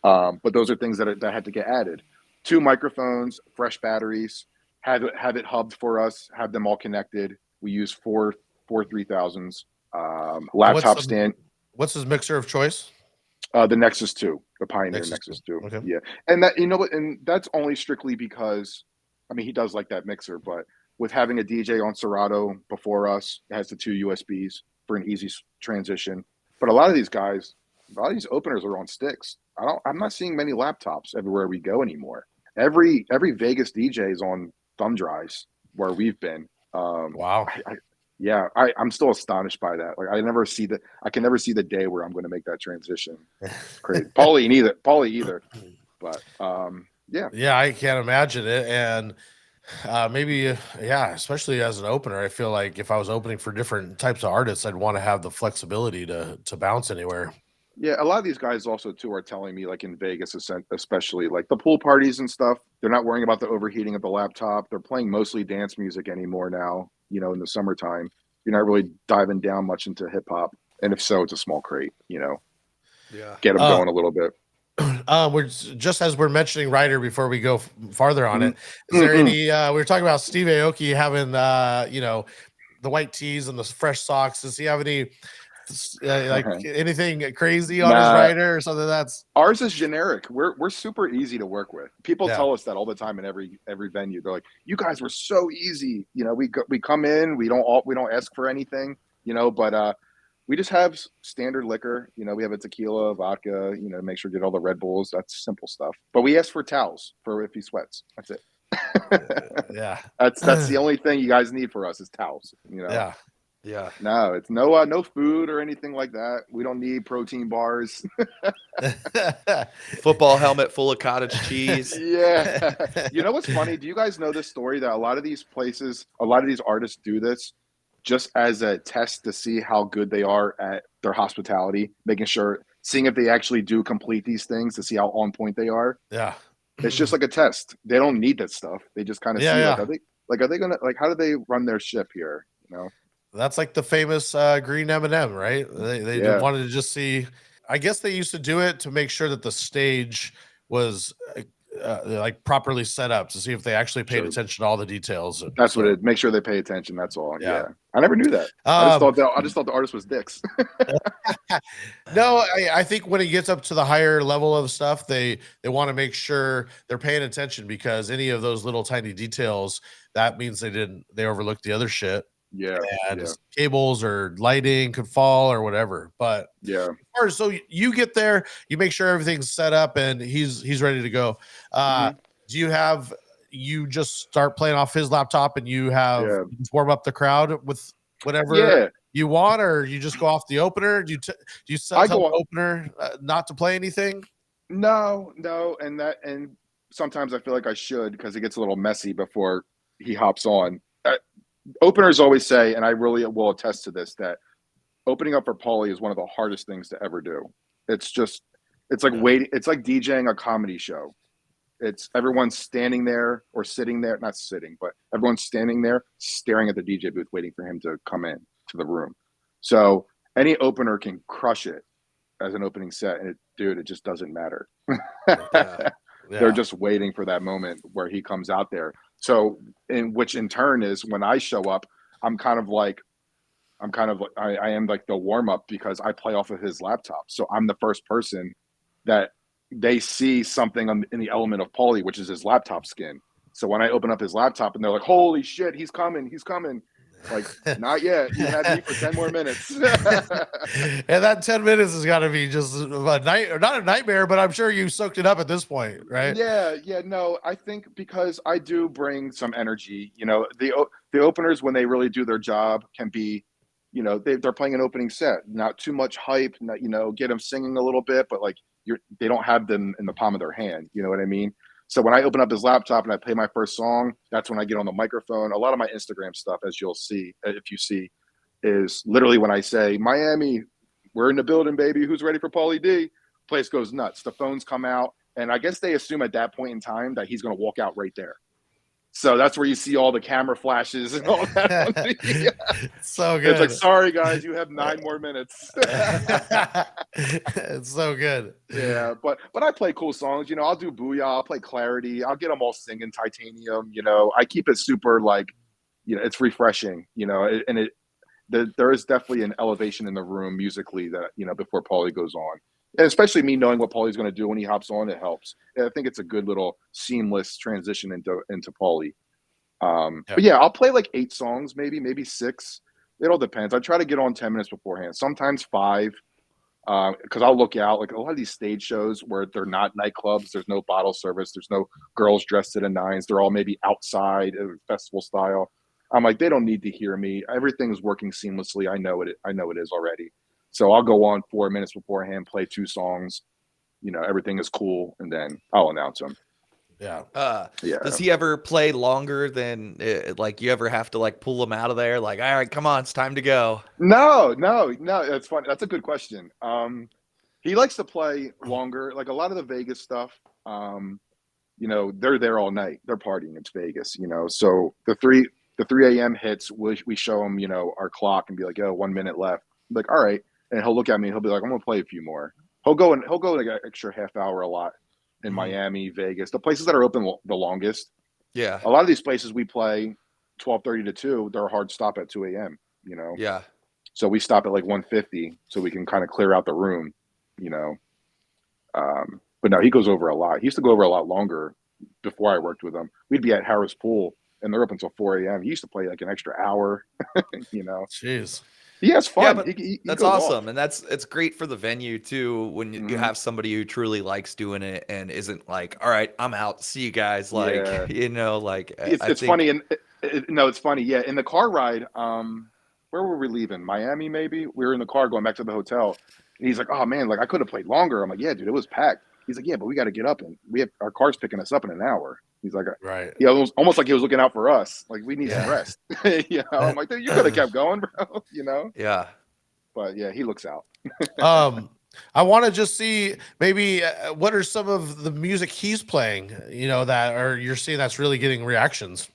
But those are things that had to get added. 2 microphones, fresh batteries, have it hubbed for us, have them all connected. We use four 3000s, laptop stand. What's his mixer of choice? The Nexus 2, the Pioneer Nexus 2. Okay. Yeah. And that, you know what, and that's only strictly because, I mean, he does like that mixer, but with having a DJ on Serato before us, it has the 2 USBs for an easy transition. But a lot of these openers are on sticks. I'm not seeing many laptops everywhere we go anymore. Every Vegas DJ is on thumb drives where we've been. Wow. I'm still astonished by that. Like I can never see the day where I'm going to make that transition. Crazy. Pauly either. But I can't imagine it. And especially as an opener, I feel like if I was opening for different types of artists, I'd want to have the flexibility to bounce anywhere. Yeah, a lot of these guys also too are telling me, like in Vegas, especially like the pool parties and stuff, they're not worrying about the overheating of the laptop. They're playing mostly dance music anymore now. You know, in the summertime, you're not really diving down much into hip hop, and if so, it's a small crate. You know, get them going a little bit. We're just as we're mentioning Ryder before we go farther on it. Is there any? We were talking about Steve Aoki having the white tees and the fresh socks. Does he have any? Anything crazy on his rider or something? That's ours is generic. We're super easy to work with. People tell us that all the time in every venue. They're like, you guys were so easy. You know, we come in, we don't ask for anything, you know, but we just have standard liquor. You know, we have a tequila, vodka, you know, make sure to get all the Red Bulls. That's simple stuff. But we ask for towels for if he sweats. That's it. That's the only thing you guys need for us is towels, you know. Yeah. No, it's no food or anything like that. We don't need protein bars. Football helmet full of cottage cheese. Yeah. You know what's funny? Do you guys know this story that a lot of these places, a lot of these artists do this just as a test to see how good they are at their hospitality, seeing if they actually do complete these things to see how on point they are. Yeah. It's just like a test. They don't need that stuff. They just kind of see Yeah. are they gonna, like, how do they run their ship here? You know? That's like the famous green M&M, right? They wanted to just see. I guess they used to do it to make sure that the stage was like properly set up to see if they actually paid attention to all the details. That's what it. Make sure they pay attention. That's all. Yeah. I never knew that. I just thought the artist was dicks. No, I think when it gets up to the higher level of stuff, they want to make sure they're paying attention, because any of those little tiny details, that means they overlooked the other shit. Yeah. And cables or lighting could fall or whatever. But yeah. So you get there, you make sure everything's set up and he's ready to go. Do you just start playing off his laptop and you warm up the crowd with whatever you want, or you just go off the opener? Do you tell the opener not to play anything? No, and sometimes I feel like I should, because it gets a little messy before he hops on. Openers always say, and I really will attest to this, that opening up for Pauly is one of the hardest things to ever do. It's like waiting. It's like DJing a comedy show. It's everyone's standing there or sitting there, not sitting, but everyone's standing there staring at the DJ booth, waiting for him to come in to the room. So any opener can crush it as an opening set. And it just doesn't matter. They're just waiting for that moment where he comes out there. So, which in turn is when I show up, I am like the warm up, because I play off of his laptop. So I'm the first person that they see something in the element of Pauly, which is his laptop skin. So when I open up his laptop and they're like, "Holy shit, he's coming!" Like, not yet. You had me for 10 more minutes. And that 10 minutes has got to be just a night, not a nightmare, but I'm sure you soaked it up at this point, right? Yeah. No, I think because I do bring some energy. You know, the openers, when they really do their job, can be, you know, they're playing an opening set, not too much hype, not, you know, get them singing a little bit, but like they don't have them in the palm of their hand. You know what I mean? So when I open up his laptop and I play my first song, that's when I get on the microphone. A lot of my Instagram stuff, as you'll see, if you see, is literally when I say, "Miami, we're in the building, baby. Who's ready for Pauly D?" Place goes nuts. The phones come out. And I guess they assume at that point in time that he's going to walk out right there. So that's where you see all the camera flashes and all that. So good. It's like, sorry, guys, you have 9 more minutes. It's so good. Yeah, but I play cool songs. You know, I'll do Booyah. I'll play Clarity. I'll get them all singing Titanium. You know, I keep it super, like, you know, it's refreshing, you know, there is definitely an elevation in the room musically that, you know, before Pauly goes on. And especially me knowing what Pauly's going to do when he hops on, it helps. And I think it's a good little seamless transition into Pauly. But yeah, I'll play like 8 songs, maybe 6. It all depends. I try to get on 10 minutes beforehand, sometimes 5, because I'll look out. Like a lot of these stage shows where they're not nightclubs, there's no bottle service, there's no girls dressed to the nines. They're all maybe outside, festival style. I'm like, they don't need to hear me. Everything's working seamlessly. I know it is already. So I'll go on 4 minutes beforehand, play 2 songs. You know, everything is cool, and then I'll announce them. Yeah. Yeah. Does he ever play longer than like you ever have to like pull him out of there? Like, all right, come on, it's time to go. No. That's funny. That's a good question. He likes to play longer. Like a lot of the Vegas stuff, you know, they're there all night. They're partying. It's Vegas, you know. So the 3 a.m. hits, we show him, you know, our clock and be like, "Oh, 1 minute left." I'm like, all right. And he'll look at me and he'll be like, "I'm gonna play a few more." He'll go like an extra half hour a lot in Miami, Vegas, the places that are open the longest. Yeah. A lot of these places we play 12:30 to 2, they're a hard stop at 2 a.m., you know? Yeah. So we stop at like 1:50 so we can kind of clear out the room, you know? But no, he goes over a lot. He used to go over a lot longer before I worked with him. We'd be at Harris Pool and they're open until 4 a.m. He used to play like an extra hour, you know? Jeez. He has fun. Yeah, but he that's goes awesome. off. And it's great for the venue too, when you have somebody who truly likes doing it and isn't like, all right, I'm out. See you guys. Like, you know, like it's funny. And it's funny. Yeah. In the car ride, where were we leaving? Miami, maybe? We were in the car going back to the hotel. And he's like, "Oh man, like I could have played longer." I'm like, "Yeah, dude, it was packed." He's like, "Yeah, but we got to get up and our car's picking us up in an hour." He's like, Right. yeah, almost like he was looking out for us. Like we need some rest. I'm like, dude, you could have kept going, bro. Yeah. But yeah, he looks out. I want to just see maybe what are some of the music he's playing, that or you're seeing that's really getting reactions.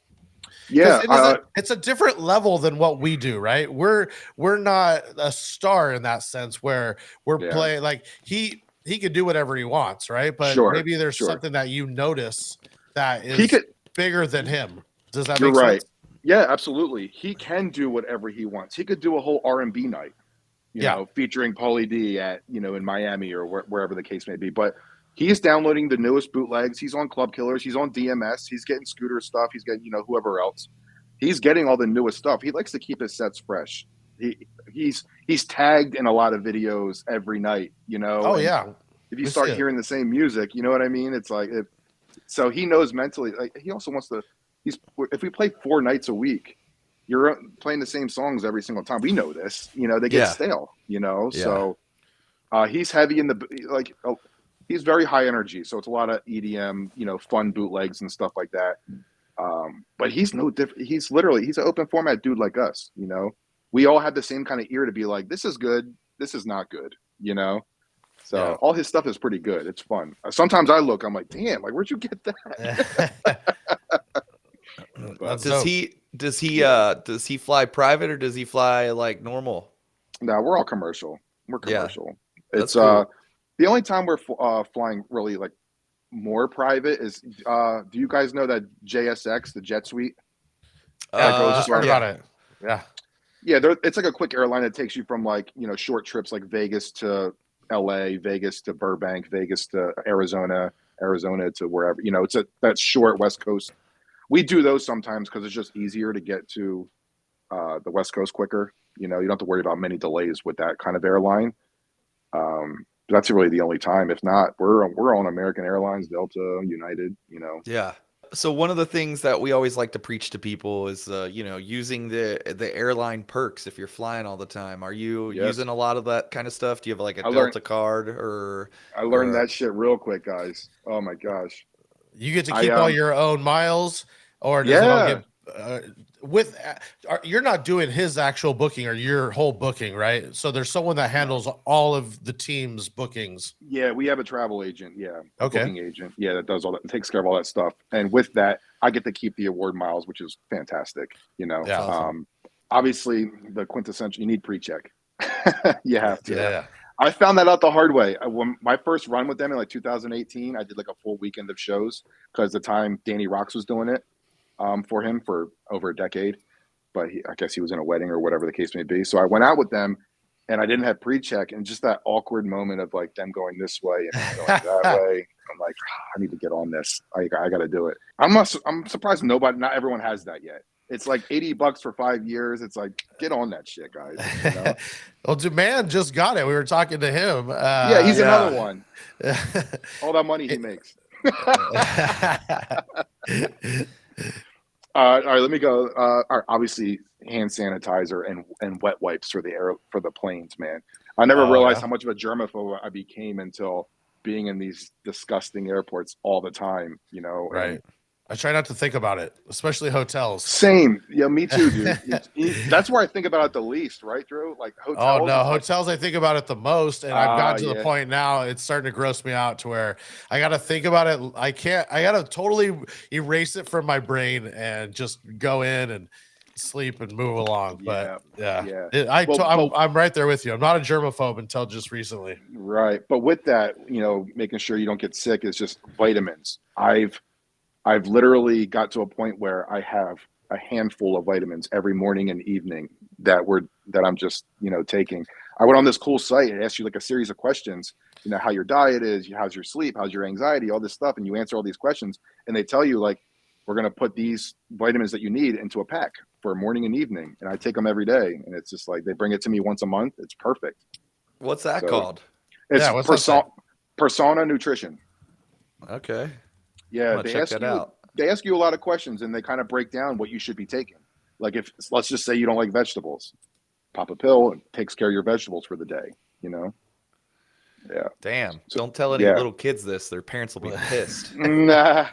Yeah, it's a different level than what we do, right? We're not a star in that sense where we're playing like he could do whatever he wants, right? But maybe there's something that you notice that is bigger than him. Does that make sense? Yeah, absolutely. He can do whatever he wants. He could do a whole R&B night, featuring Pauly D at, in Miami or wherever the case may be. But he's downloading the newest bootlegs. He's on Club Killers. He's on DMS. He's getting Scooter stuff. He's getting, whoever else. He's getting all the newest stuff. He likes to keep his sets fresh. He's tagged in a lot of videos every night, Oh, and yeah. if you start hearing the same music, you know what I mean? It's like, so he knows mentally, like he also wants to, if we play 4 nights a week, you're playing the same songs every single time. We know this, they get stale, so he's heavy in he's very high energy. So it's a lot of EDM, fun bootlegs and stuff like that. But he's no different. He's an open format dude like us, we all have the same kind of ear to be like, this is good. This is not good, So all his stuff is pretty good. It's fun. Sometimes I'm like, damn, like where'd you get that? Does he fly private or does he fly like normal? No, we're all commercial. We're commercial. Yeah, it's cool. The only time we're flying really like more private is do you guys know that JSX, the Jet Suite? Just heard about it. Yeah, it's like a quick airline that takes you from like, short trips like Vegas to LA, Vegas to Burbank, Vegas to Arizona to wherever, it's that short West Coast. We do those sometimes because it's just easier to get to the West Coast quicker. You don't have to worry about many delays with that kind of airline. That's really the only time. If not, we're on American Airlines, Delta, United, Yeah. So one of the things that we always like to preach to people is, using the airline perks if you're flying all the time. Are you using a lot of that kind of stuff? Do you have like a Delta card or? I learned that shit real quick, guys. Oh my gosh. You get to keep all your own miles, or does it all get you're not doing his actual booking or your whole booking, right? So there's someone that handles all of the team's bookings. Yeah, we have a travel agent. Yeah, booking agent. Yeah, that does all that, takes care of all that stuff. And with that, I get to keep the award miles, which is fantastic. Awesome. Obviously, the quintessential. You need pre-check. You have to. Yeah. I found that out the hard way. When my first run with them in like 2018, I did like a full weekend of shows because the time Danny Rocks was doing it for him for over a decade. But I guess he was in a wedding or whatever the case may be. So I went out with them and I didn't have pre-check, and just that awkward moment of like them going this way and going that way. I'm like, I need to get on this. I got to do it. I'm surprised not everyone has that yet. It's like $80 for 5 years. It's like, get on that shit, guys. Well, Demand just got it. We were talking to him. He's another one. All that money he makes. All right, let me go. Obviously, hand sanitizer and wet wipes for the planes, man. I never realized how much of a germaphobe I became until being in these disgusting airports all the time. Right. I try not to think about it, especially hotels. Same. Yeah, me too, dude. That's where I think about it the least, right, Drew? Like hotels. Oh, no. Hotels, I think about it the most. And I've gotten to the point now, it's starting to gross me out to where I got to think about it. I got to totally erase it from my brain and just go in and sleep and move along. But I'm right there with you. I'm not a germaphobe until just recently. Right. But with that, making sure you don't get sick is just vitamins. I've literally got to a point where I have a handful of vitamins every morning and evening that I'm just, taking. I went on this cool site. It asks you like a series of questions, how your diet is, how's your sleep, how's your anxiety, all this stuff. And you answer all these questions and they tell you like, we're going to put these vitamins that you need into a pack for morning and evening. And I take them every day. And it's just like, they bring it to me once a month. It's perfect. What's that called? It's Persona Nutrition. Okay. Yeah, they ask you a lot of questions and they kind of break down what you should be taking. Like if let's just say you don't like vegetables, pop a pill and takes care of your vegetables for the day, Yeah. Damn. So, Don't tell any yeah. little kids this. Their parents will be pissed. Nah.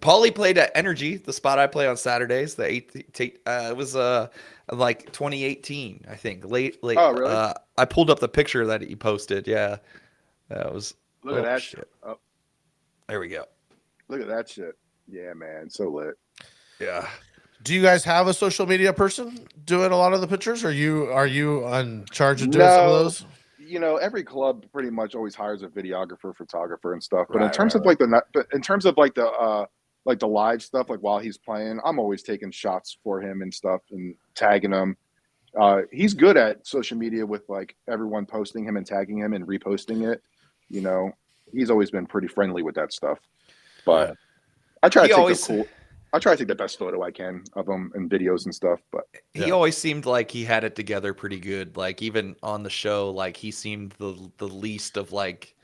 Pauly played at Energy, the spot I play on Saturdays. It was like 2018, I think. Late. Oh, really? I pulled up the picture that he posted. Yeah, that was. Look at that shit. Oh, There we go. look at that shit. Yeah, man, so lit. Yeah. Do you guys have a social media person doing a lot of the pictures? Or are you in charge of doing some of No, those? every club pretty much always hires a videographer, photographer, and stuff. But in Right, terms right, of like the live stuff, like while he's playing, I'm always taking shots for him and stuff and tagging him. He's good at social media with like everyone posting him and tagging him and reposting it. He's always been pretty friendly with that stuff. But I try to take the best photo I can of him and videos and stuff. But he always seemed like he had it together pretty good. Like even on the show, like he seemed the least of like,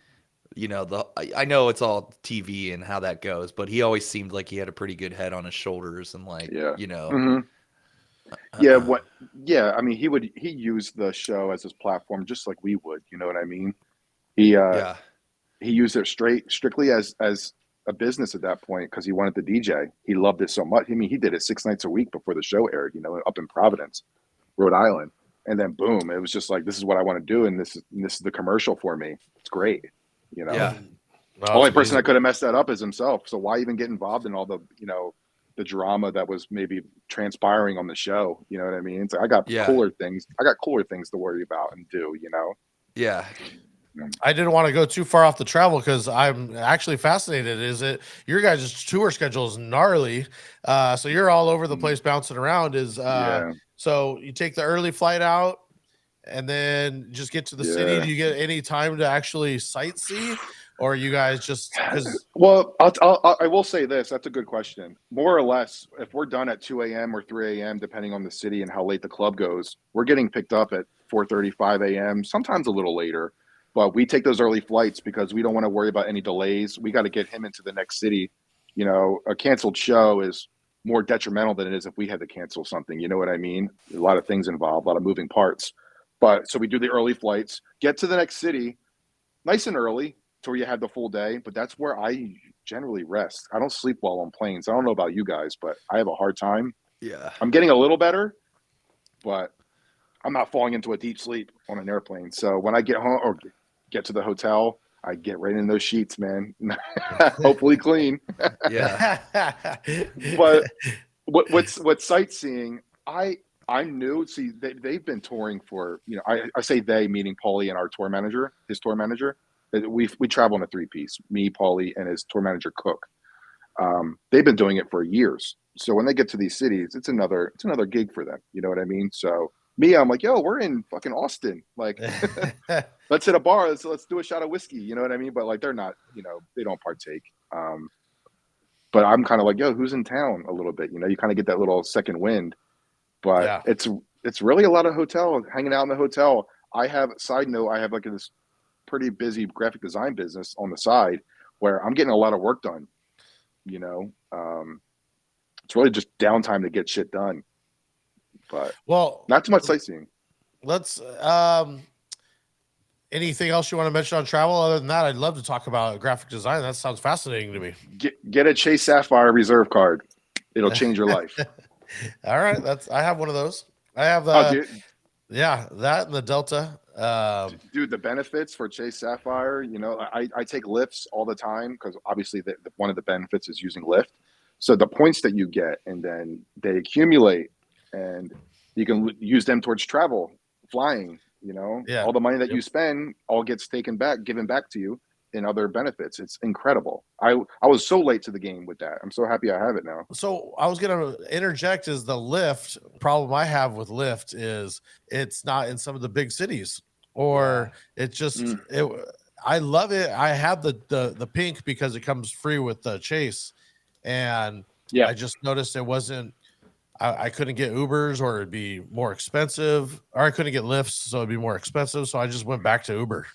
I know it's all TV and how that goes, but he always seemed like he had a pretty good head on his shoulders and like, Mm-hmm. I mean, he used the show as his platform just like we would, you know what I mean? He used it strictly as a business at that point because he wanted the DJ. He loved it so much. I mean, he did it 6 nights a week before the show aired, up in Providence, Rhode Island. And then boom, it was just like, this is what I want to do, and this is the commercial for me. It's great, Yeah. The only person that could have messed that up is himself. So why even get involved in all the the drama that was maybe transpiring on the show? You know what I mean? It's like, I got cooler things to worry about and do. Yeah. I didn't want to go too far off the travel because I'm actually fascinated. Your guys' tour schedule is gnarly? So you're all over the place bouncing around. So you take the early flight out and then just get to the city. Do you get any time to actually sightsee, or you guys just? Well, I will say this. That's a good question. More or less, if we're done at 2 a.m. or 3 a.m., depending on the city and how late the club goes, we're getting picked up at 4:35 a.m. Sometimes a little later. But we take those early flights because we don't want to worry about any delays. We got to get him into the next city. A canceled show is more detrimental than it is if we had to cancel something. You know what I mean? A lot of things involved, a lot of moving parts. But so we do the early flights, get to the next city nice and early to where you have the full day. But that's where I generally rest. I don't sleep well on planes. I don't know about you guys, but I have a hard time. Yeah. I'm getting a little better, but I'm not falling into a deep sleep on an airplane. So when I get home or get to the hotel, I get right in those sheets, man. Hopefully clean. Yeah. But what's sightseeing? I'm new. See, they've been touring for I say they, meaning Pauly and our tour manager, his tour manager. We travel in a 3-piece. Me, Pauly, and his tour manager Cook. They've been doing it for years. So when they get to these cities, it's another gig for them. You know what I mean? So. Me, I'm like, yo, we're in fucking Austin. Like, let's hit a bar. Let's do a shot of whiskey. You know what I mean? But like, they're not, they don't partake. But I'm kind of like, yo, who's in town a little bit? You kind of get that little second wind. But it's really a lot of hanging out in the hotel. I have like this pretty busy graphic design business on the side where I'm getting a lot of work done. It's really just downtime to get shit done. But not too much sightseeing. Let's anything else you want to mention on travel? Other than that, I'd love to talk about graphic design. That sounds fascinating to me. Get a Chase Sapphire Reserve card. It'll change your life. All right. I have one of those. I have that and the Delta. Dude, the benefits for Chase Sapphire, I take lifts all the time because obviously one of the benefits is using Lyft. So the points that you get and then they accumulate. And you can use them towards travel, flying, all the money that you spend all gets given back to you in other benefits. It's incredible. I was so late to the game with that. I'm so happy I have it now. So I was going to interject is the Lyft problem I have with Lyft is it's not in some of the big cities or it's just, I love it. I have the pink because it comes free with the Chase. And I just noticed it wasn't, I couldn't get Ubers or it'd be more expensive, or I couldn't get Lyfts, so it'd be more expensive. So I just went back to Uber.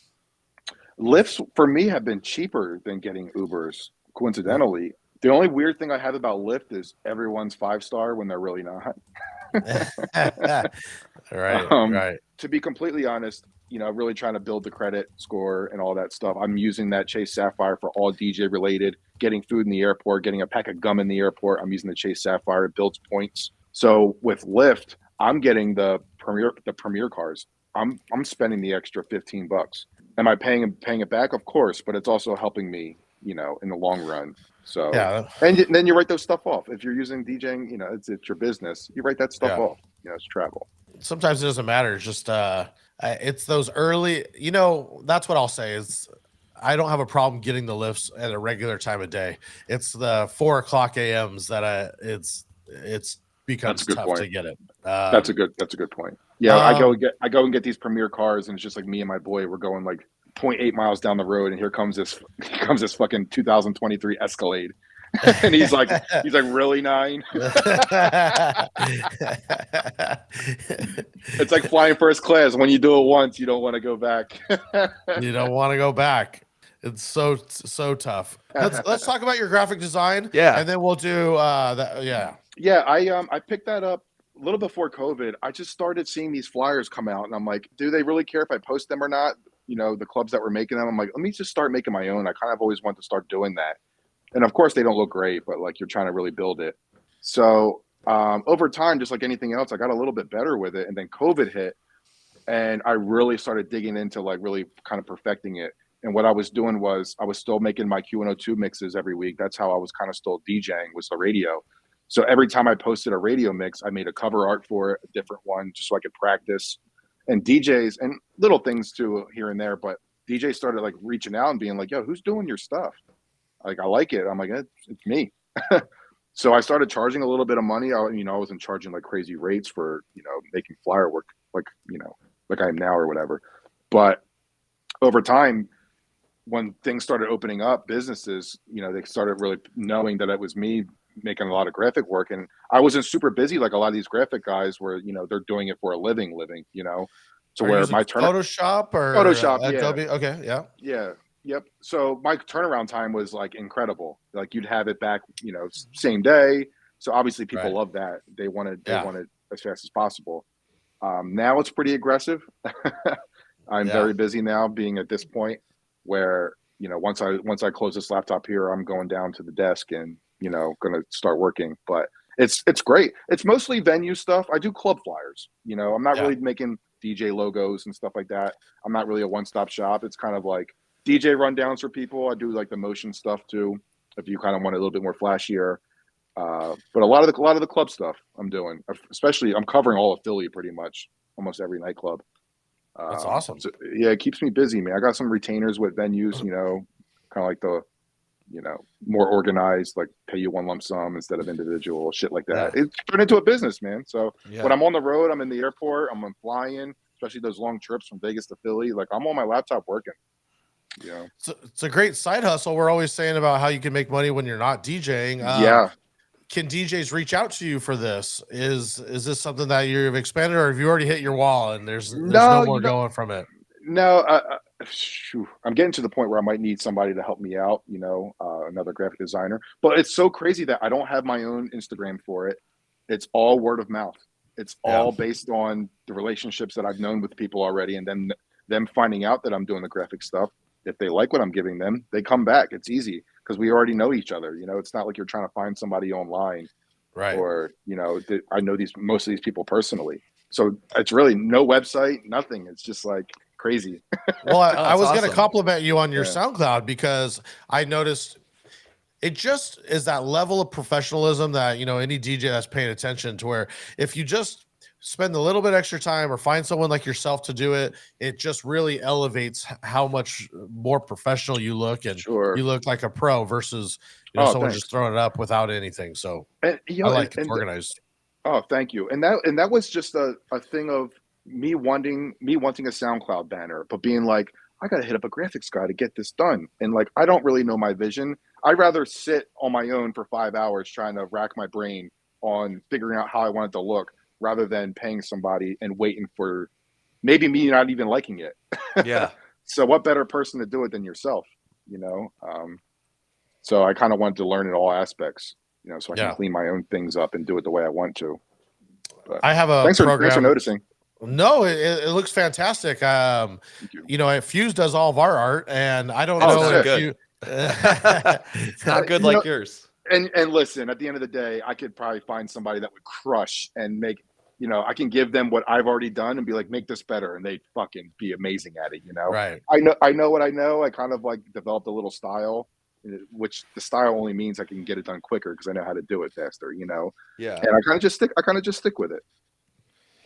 Lyfts for me have been cheaper than getting Ubers, coincidentally. The only weird thing I have about Lyft is everyone's 5-star when they're really not. Right. to be completely honest, really trying to build the credit score and all that stuff. I'm using that Chase Sapphire for all DJ related, getting food in the airport, getting a pack of gum in the airport. I'm using the Chase Sapphire. It builds points. So with Lyft, I'm getting the premier cars. I'm spending the extra $15. Am I paying it back? Of course, but it's also helping me, in the long run. So and then you write those stuff off. If you're using DJing, it's your business. You write that stuff off. It's travel. Sometimes it doesn't matter. It's just it's those early. That's what I'll say is I don't have a problem getting the lifts at a regular time of day. It's the 4:00 a.m.s that it's becomes tough to get it. That's a good point. Yeah, I go and get these premier cars, and it's just like me and my boy. We're going like 0.8 miles down the road, and here comes this fucking 2023 Escalade. And he's like really 9. It's like flying first class. When you do it once, you don't want to go back. You don't want to go back. It's so tough. Let's talk about your graphic design. Yeah, and then we'll do that. Yeah. I picked that up a little before COVID. I just started seeing these flyers come out, and I'm like, do they really care if I post them or not? The clubs that were making them. I'm like, let me just start making my own. I kind of always wanted to start doing that. And of course they don't look great, but like you're trying to really build it. So over time, just like anything else, I got a little bit better with it. And then COVID hit, and I really started digging into like really kind of perfecting it. And what I was doing was I was still making my Q102 mixes every week. That's how I was kind of still DJing, was the radio. So every time I posted a radio mix, I made a cover art for it, a different one, just so I could practice. And DJs and little things too here and there, but DJs started like reaching out and being like, yo, who's doing your stuff? Like, I like it. I'm like, it's me. So I started charging a little bit of money. I wasn't charging like crazy rates for, making flyer work like I am now or whatever. But over time, when things started opening up, businesses, they started really knowing that it was me making a lot of graphic work. And I wasn't super busy like a lot of these graphic guys where, they're doing it for a living, to where my Photoshop or Adobe. Yeah. Okay. Yeah. Yeah. Yep. So my turnaround time was like incredible. Like you'd have it back, same day. So obviously people love that. They want it as fast as possible. Now it's pretty aggressive. I'm very busy now, being at this point where, once I close this laptop here, I'm going down to the desk and, going to start working. But it's great. It's mostly venue stuff. I do club flyers. I'm not really making DJ logos and stuff like that. I'm not really a one-stop shop. It's kind of like DJ rundowns for people. I do like the motion stuff too, if you kind of want a little bit more flashier. But a lot of the club stuff I'm doing, especially I'm covering all of Philly pretty much, almost every nightclub. That's awesome. So, yeah, it keeps me busy, man. I got some retainers with venues, kind of like the, more organized, like pay you one lump sum instead of individual shit like that. It's turned into a business, man. So when I'm on the road, I'm in the airport, I'm flying, especially those long trips from Vegas to Philly. Like I'm on my laptop working. So it's a great side hustle. We're always saying about how you can make money when you're not DJing. Can DJs reach out to you for this? Is this something that you've expanded, or have you already hit your wall and there's no more going from it? No, I'm getting to the point where I might need somebody to help me out, another graphic designer. But it's so crazy that I don't have my own Instagram for it. It's all word of mouth. It's all based on the relationships that I've known with people already, and then them finding out that I'm doing the graphic stuff. If they like what I'm giving them, they come back. It's easy because we already know each other. It's not like you're trying to find somebody online, right? Or I know most of these people personally. So it's really no website, nothing. It's just like crazy. Well, I was going to compliment you on your SoundCloud because I noticed it just is that level of professionalism that any DJ that's paying attention to, where if you just spend a little bit extra time or find someone like yourself to do it, it just really elevates how much more professional you look, and you look like a pro versus someone just throwing it up without anything. So I like it's organized. Oh, thank you. And that was just a thing of me wanting a SoundCloud banner, but being like, I got to hit up a graphics guy to get this done. And like, I don't really know my vision. I'd rather sit on my own for 5 hours trying to rack my brain on figuring out how I want it to look, rather than paying somebody and waiting for maybe me not even liking it. Yeah. So what better person to do it than yourself, So I kind of wanted to learn in all aspects, so I can clean my own things up and do it the way I want to. But I have a thanks for noticing. No, it looks fantastic. You know, Fuse does all of our art, and I don't know not if good. you. It's not good like yours. And listen, at the end of the day, I could probably find somebody that would crush and make. You know, I can give them what I've already done and be like, make this better, and they'd fucking be amazing at it. You know, Right. I know what I know. I kind of like developed a little style, which the style only means I can get it done quicker because I know how to do it faster. You know, Yeah. and I kind of just stick with it.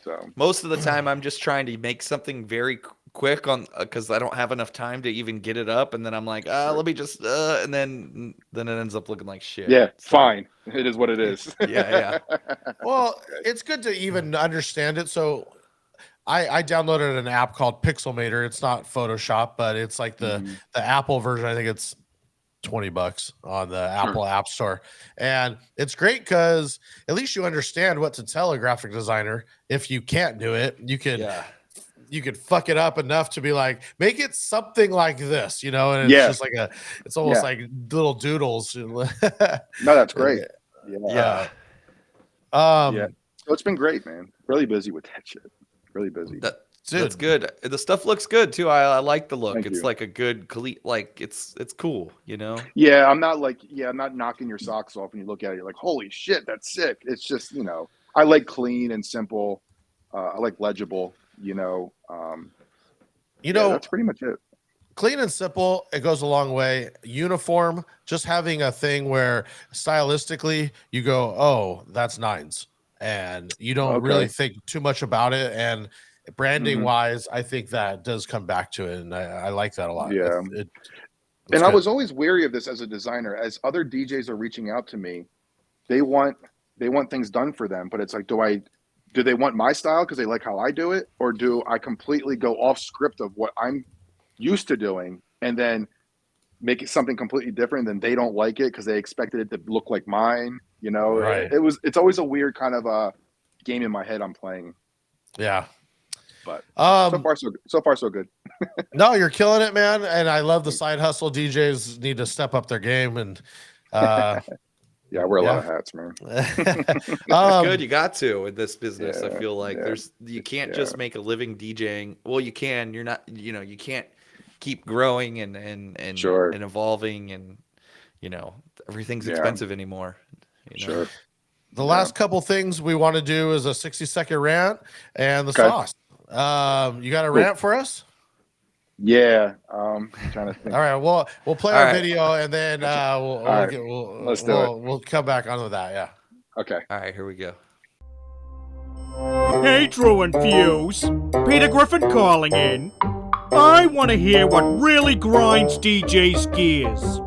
So most of the time, I'm just trying to make something very quick on because I don't have enough time to even get it up, and then I'm like, let me just, and then it ends up looking like shit. Yeah, so. fine. It is what it is. Yeah. Well, it's good to even understand it. So I downloaded an app called Pixelmator. It's not Photoshop, but it's like the Apple version. I think it's $20 on the Apple App Store. And it's great because at least you understand what to tell a graphic designer. If you can't do it, you could fuck it up enough to be like, make it something like this, you know, and it's just like it's almost like little doodles. No, that's great. Yeah. So it's been great, man. Really busy with that shit. Really busy. That's good. The stuff looks good too. I like the look. Thank it's you. like a good, like it's cool, you know? Yeah, I'm not knocking your socks off when you look at it. You're like, holy shit, that's sick. It's just, you know, I like clean and simple. I like legible, you know. That's pretty much it. Clean and simple, it goes a long way. Uniform, just having a thing where stylistically you go, oh, that's nines. And you don't really think too much about it. And branding wise, I think that does come back to it. And I like that a lot. Yeah. And I was always weary of this as a designer. As other DJs are reaching out to me, they want things done for them. But it's like, do they want my style because they like how I do it? Or do I completely go off script of what I'm used to doing and then make it something completely different? Then they don't like it because they expected it to look like mine. You know, it's always a weird kind of a game in my head I'm playing. Yeah. But so far so good. No, you're killing it, man. And I love the side hustle. DJs need to step up their game. And I wear a lot of hats, man. Good, you got to in this business. I feel like you can't just make a living DJing. Well, you can. You're not. You know, you can't keep growing and evolving, and you know everything's expensive anymore. You know? The last couple things we want to do is a 60-second rant and the sauce. You got a rant for us? Yeah. I'm trying to think. All right. We'll play our video and then we'll come back onto that. Yeah. Okay. All right. Here we go. Hey, Drew and Fuse. Peter Griffin calling in. I want to hear what really grinds DJ's gears.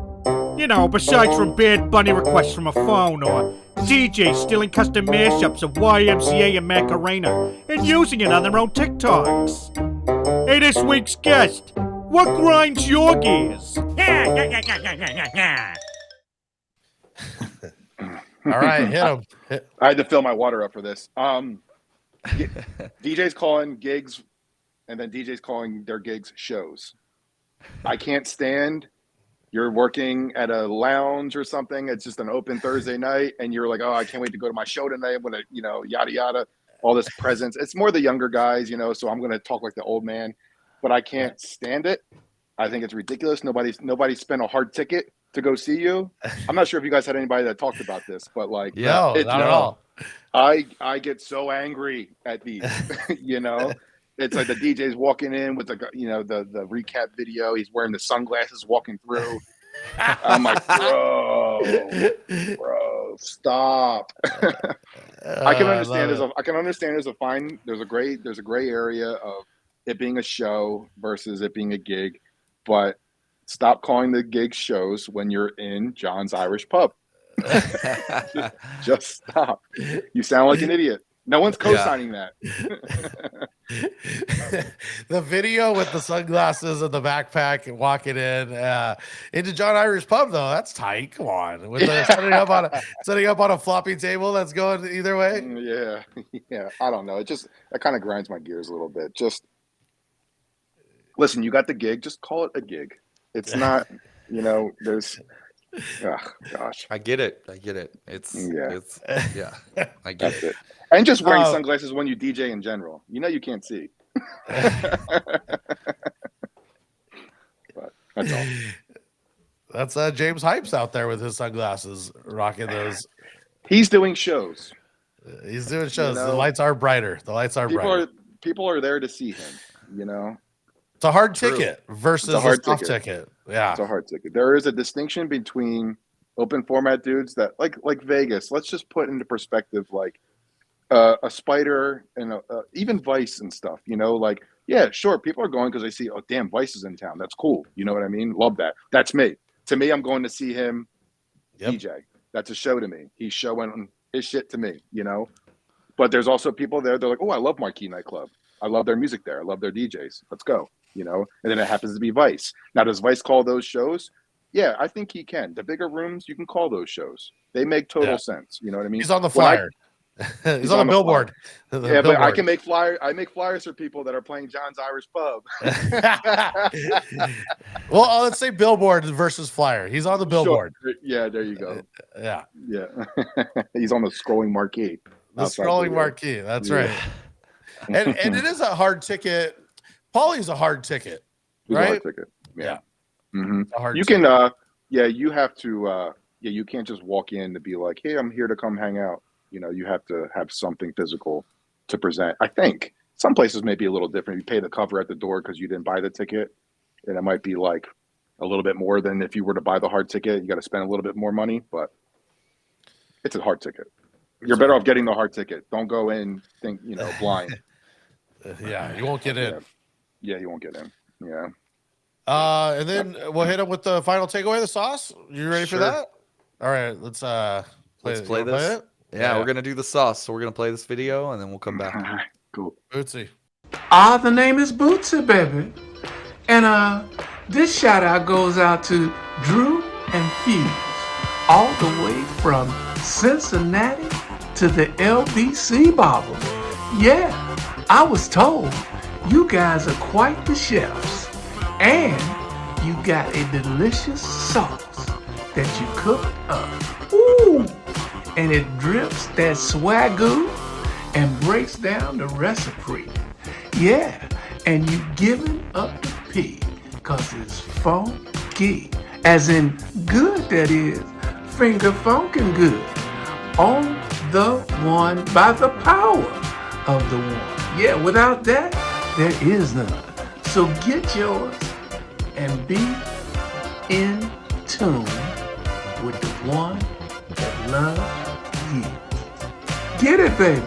You know, besides from Bad Bunny requests from a phone or DJs stealing custom mashups of YMCA and Macarena and using it on their own TikToks. Hey, this week's guest, what grinds your gears? All right, hit him. I had to fill my water up for this. DJs calling gigs and then DJs calling their gigs shows. I can't stand you're working at a lounge or something. It's just an open Thursday night. And you're like, oh, I can't wait to go to my show tonight. I'm going to, you know, yada, yada, all this presence. It's more the younger guys, you know, so I'm going to talk like the old man, but I can't stand it. I think it's ridiculous. Nobody spent a hard ticket to go see you. I'm not sure if you guys had anybody that talked about this, but like, not at all. I get so angry at these, you know. It's like the DJ's walking in with the recap video. He's wearing the sunglasses walking through. I'm like, bro, stop. I can understand there's a gray area of it being a show versus it being a gig, but stop calling the gig shows when you're in John's Irish Pub. Just stop. You sound like an idiot. No one's co-signing that. The video with the sunglasses and the backpack and walking in into John Irish Pub, though, that's tight. Come on, with the setting up on a floppy table that's going either way. Yeah. I don't know. That kind of grinds my gears a little bit. Just listen. You got the gig. Just call it a gig. It's not. You know, there's Oh, gosh. I get it. It's Yeah. it's yeah. I get That's it. it. And just wearing Oh. sunglasses when you DJ in general. You can't see. But that's all. That's James Hypes out there with his sunglasses, rocking those. He's doing shows. He's doing shows. The know, lights are brighter. The lights are brighter. People are there to see him. It's a hard True. ticket versus It's a hard soft ticket. ticket. Yeah. It's a hard ticket. There is a distinction between open format dudes that like Vegas. Let's just put into perspective like a Spider and even Vice and stuff. Like yeah, sure, people are going because they see oh damn Vice is in town. That's cool. You know what I mean? Love that. That's me. To me, I'm going to see him DJ. That's a show to me. He's showing his shit to me. But there's also people there. They're like, oh, I love Marquee Nightclub. I love their music there. I love their DJs. Let's go. And then it happens to be Vice. Now, does Vice call those shows? Yeah, I think he can. The bigger rooms, you can call those shows. They make total sense. You know what I mean? He's on the flyer. He's on the billboard. Yeah, but I can make flyers. I make flyers for people that are playing John's Irish Pub. Well, let's say billboard versus flyer. He's on the billboard. Sure. Yeah, there you go. Yeah. He's on the scrolling marquee. The scrolling marquee. That's right. And it is a hard ticket. Pauly's a hard ticket, right? A hard ticket. Yeah. Mm-hmm. You can. You have to. You can't just walk in to be like, hey, I'm here to come hang out. You have to have something physical to present. I think some places may be a little different. You pay the cover at the door because you didn't buy the ticket, and it might be like a little bit more than if you were to buy the hard ticket. You got to spend a little bit more money, but it's a hard ticket. You're better off getting the hard ticket. Don't go in blind. Yeah, you won't get in. Yeah, you won't get in. Yeah. And then we'll hit him with the final takeaway, the sauce. You ready for that? All right, let's play this. Yeah, we're gonna do the sauce. So we're gonna play this video and then we'll come back. Cool. Bootsy. The name is Bootsy, baby. And this shout out goes out to Drew and Fuse, all the way from Cincinnati to the LBC Bobbles. Yeah, I was told you guys are quite the chefs. And you got a delicious sauce that you cook up. Ooh! And it drips that swagoo and breaks down the recipe. Yeah, and you giving up the P, cause it's funky. As in good, that is. Finger funkin' good. On the one by the power of the one. Yeah, without that, there is none. So get yours and be in tune with the one that loves you. Get it, baby.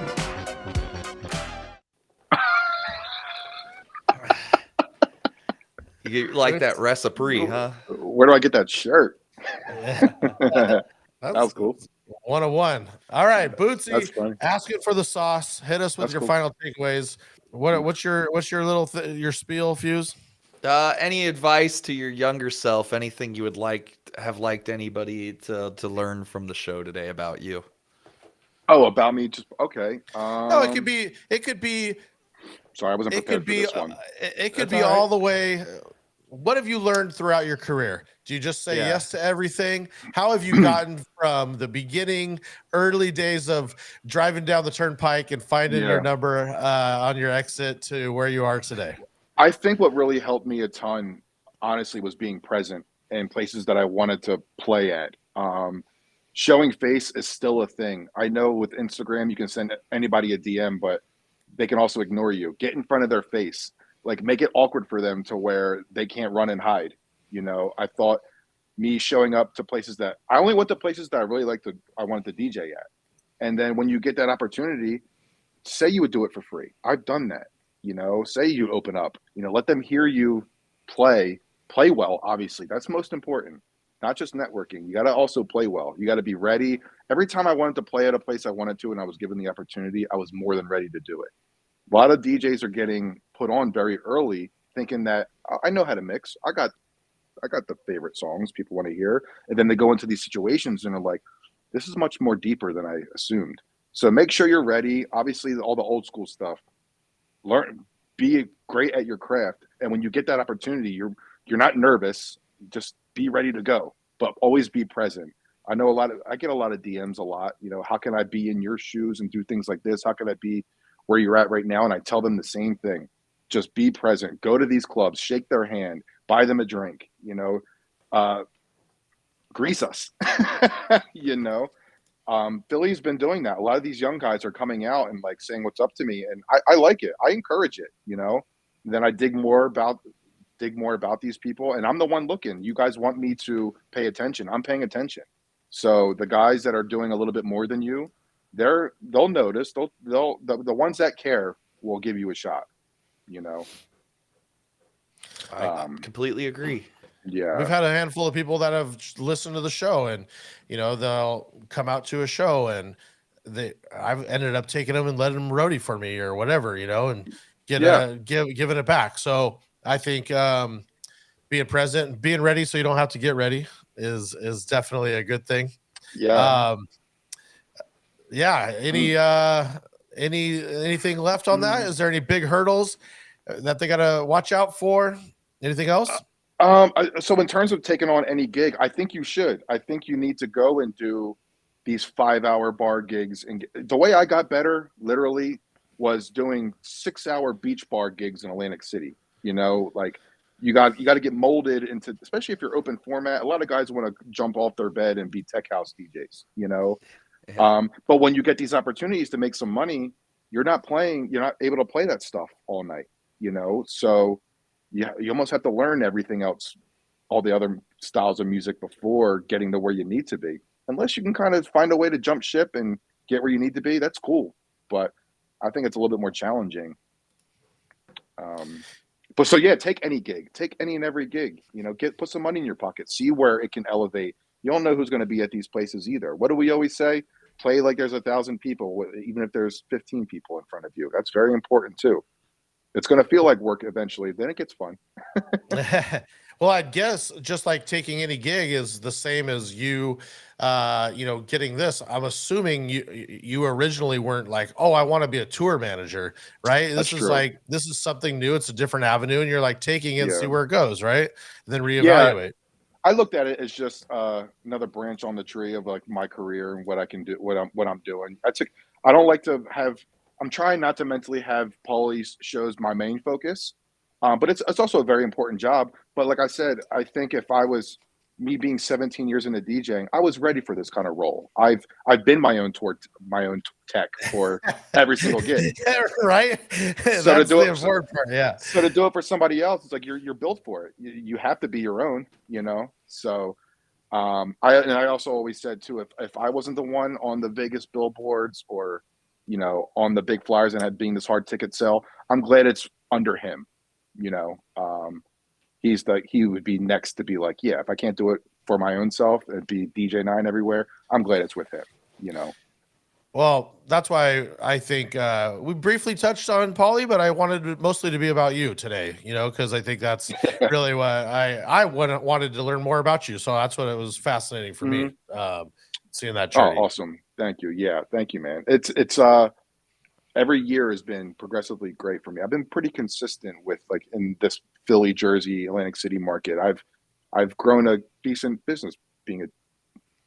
You like that recipe, huh? Where do I get that shirt? That was cool. 101. All right, Bootsy. That's funny. Asking for the sauce. Hit us with That's your cool. final takeaways. What's your little your spiel, Fuse? Any advice to your younger self? Anything you would have liked anybody to learn from the show today about you? Oh, about me? Just okay. No, it could be. Sorry, I wasn't prepared for this one. It could be all the way. What have you learned throughout your career? Do you just say yes to everything? How have you gotten from the beginning, early days of driving down the turnpike and finding your number on your exit to where you are today? I think what really helped me a ton, honestly, was being present in places that I wanted to play at. Showing face is still a thing. I know with Instagram, you can send anybody a DM, but they can also ignore you. Get in front of their face. Like, make it awkward for them to where they can't run and hide. I thought me showing up to places that I only went to places that I really I wanted to DJ at. And then when you get that opportunity, say you would do it for free. I've done that. Say you open up, let them hear you play well. Obviously, that's most important. Not just networking. You got to also play well. You got to be ready. Every time I wanted to play at a place I wanted to, and I was given the opportunity, I was more than ready to do it. A lot of DJs are getting put on very early, thinking that I know how to mix. I got the favorite songs people want to hear, and then they go into these situations and are like, "This is much more deeper than I assumed." So make sure you're ready. Obviously, all the old school stuff. Learn, be great at your craft, and when you get that opportunity, you're not nervous. Just be ready to go. but always be present. I know I get a lot of DMs a lot, you know, how can I be in your shoes and do things like this? How can I be where you're at right now? And I tell them the same thing. Just be present, go to these clubs, shake their hand, buy them a drink, you know, grease us, you know. Philly's been doing that. A lot of these young guys are coming out and like saying what's up to me, and I like it. I encourage it, you know. And then I dig more about these people, and I'm the one looking. You guys want me to pay attention. I'm paying attention. So the guys that are doing a little bit more than you, they'll notice. The ones that care will give you a shot, you know. I completely agree. Yeah. We've had a handful of people that have listened to the show, and you know, they'll come out to a show and I've ended up taking them and letting them roadie for me or whatever, you know, and giving it back. So I think being present and being ready so you don't have to get ready is definitely a good thing. Yeah. Anything left on that? Is there any big hurdles that they gotta watch out for? Anything else? So in terms of taking on any gig, I think you should. I think you need to go and do these 5-hour bar gigs. And the way I got better, literally, was doing 6-hour beach bar gigs in Atlantic City. You know, like you got to get molded into, especially if you're open format. A lot of guys want to jump off their bed and be tech house DJs. You know, but when you get these opportunities to make some money, you're not able to play that stuff all night. You know, so. Yeah, you almost have to learn everything else, all the other styles of music before getting to where you need to be. Unless you can kind of find a way to jump ship and get where you need to be, that's cool. But I think it's a little bit more challenging. But so yeah, take any gig, take any and every gig. You know, put some money in your pocket, see where it can elevate. You don't know who's going to be at these places either. What do we always say? Play like there's 1,000 people, even if there's 15 people in front of you. That's very important too. It's going to feel like work eventually. Then it gets fun. Well, I guess just like taking any gig is the same as you know, getting this. I'm assuming you originally weren't like, oh, I want to be a tour manager, right? This is something new. It's a different avenue, and you're like taking it and see where it goes, right? And then reevaluate. Yeah, I looked at it as just another branch on the tree of like my career and what I can do, what I'm doing. I don't like to have. I'm trying not to mentally have Pauly's shows my main focus, but it's also a very important job. But like I said, I think if I was me being 17 years into DJing, I was ready for this kind of role. I've been my own tech for every single gig. Yeah, right. So that's the important part. Yeah. So to do it for somebody else, it's like you're built for it. You have to be your own, you know. So I also always said too, if I wasn't the one on the Vegas billboards or you know, on the big flyers and had being this hard ticket sell, I'm glad it's under him. You know, he would be next to be like, yeah, if I can't do it for my own self, it'd be DJ 9 everywhere. I'm glad it's with him, you know. Well, that's why I think we briefly touched on Pauly, but I wanted it mostly to be about you today, you know, because I think that's really what I wanted to learn more about you. So that's what it was fascinating for me, seeing that journey. Oh, awesome. Thank you. Yeah, thank you, man. It's every year has been progressively great for me. I've been pretty consistent with like in this Philly, Jersey, Atlantic City market. I've grown a decent business being a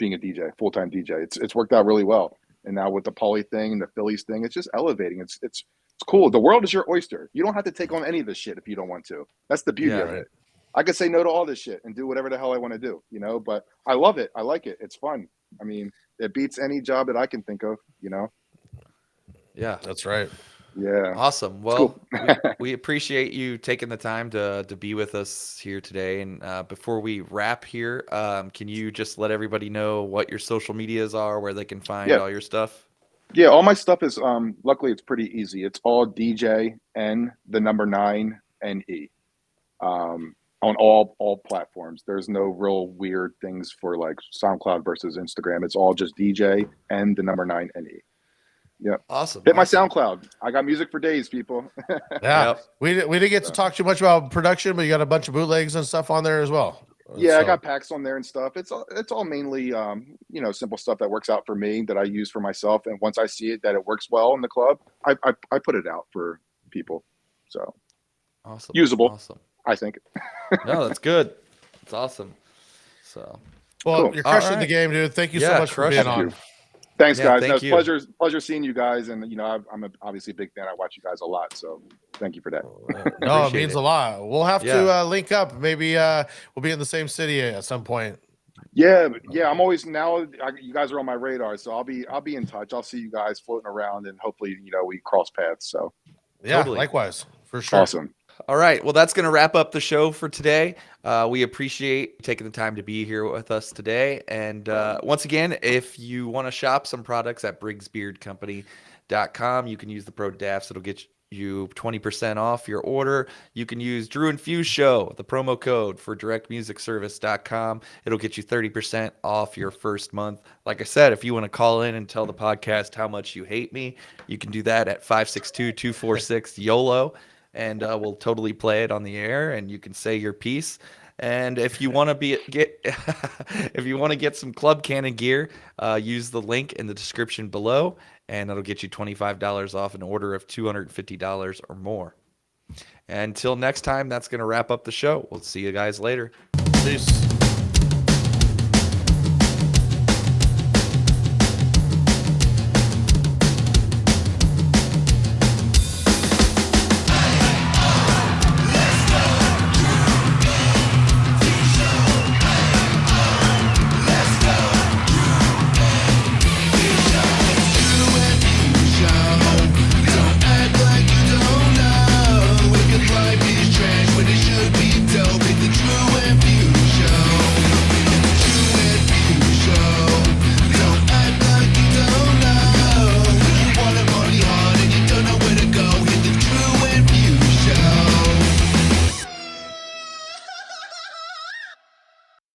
DJ, full-time DJ. It's worked out really well. And now with the Pauly thing and the Phillies thing, it's just elevating. It's cool. The world is your oyster. You don't have to take on any of this shit if you don't want to. That's the beauty of it. I could say no to all this shit and do whatever the hell I want to do, you know, but I love it. I like it. It's fun. I mean, it beats any job that I can think of, you know? Yeah, that's right. Yeah. Awesome. Well, we appreciate you taking the time to be with us here today. And before we wrap here, can you just let everybody know what your social medias are, where they can find all your stuff? Yeah, all my stuff is, luckily it's pretty easy. It's all DJ N, the number 9NE. On all platforms. There's no real weird things for like SoundCloud versus Instagram. It's all just DJ and the number 9NE. Yeah. Awesome. Hit my SoundCloud. I got music for days, people. Yeah. Yep. We didn't get to talk too much about production, but you got a bunch of bootlegs and stuff on there as well. Yeah, I got packs on there and stuff. It's all mainly you know, simple stuff that works out for me that I use for myself. And once I see it that it works well in the club, I put it out for people. So awesome. Usable. Awesome. I think. No, that's good. It's awesome. So Well, Cool. you're crushing All the right. game, dude. Thank you so Yeah, much for crushing being it. on. Thanks, Yeah, guys. thank No, it's you. pleasure seeing you guys, and I'm obviously a big fan. I watch you guys a lot, so thank you for that. No, it Appreciate means it. a lot. We'll have Yeah. to link up. Maybe we'll be in the same city at some point. Yeah. I'm always you guys are on my radar, so I'll be in touch. I'll see you guys floating around, and hopefully, we cross paths. So Yeah, Totally. likewise, for sure. awesome. All right. Well, that's going to wrap up the show for today. We appreciate taking the time to be here with us today. And once again, if you want to shop some products at BriggsBeardCompany.com, you can use the Pro DAFS. It'll get you 20% off your order. You can use Drew and Fuse Show, the promo code for directmusicservice.com. It'll get you 30% off your first month. Like I said, if you want to call in and tell the podcast how much you hate me, you can do that at 562-246-YOLO. And we'll totally play it on the air, and you can say your piece. And if you want to get some Club Cannon gear, use the link in the description below, and that'll get you $25 off an order of $250 or more. Until next time, that's going to wrap up the show. We'll see you guys later. Peace.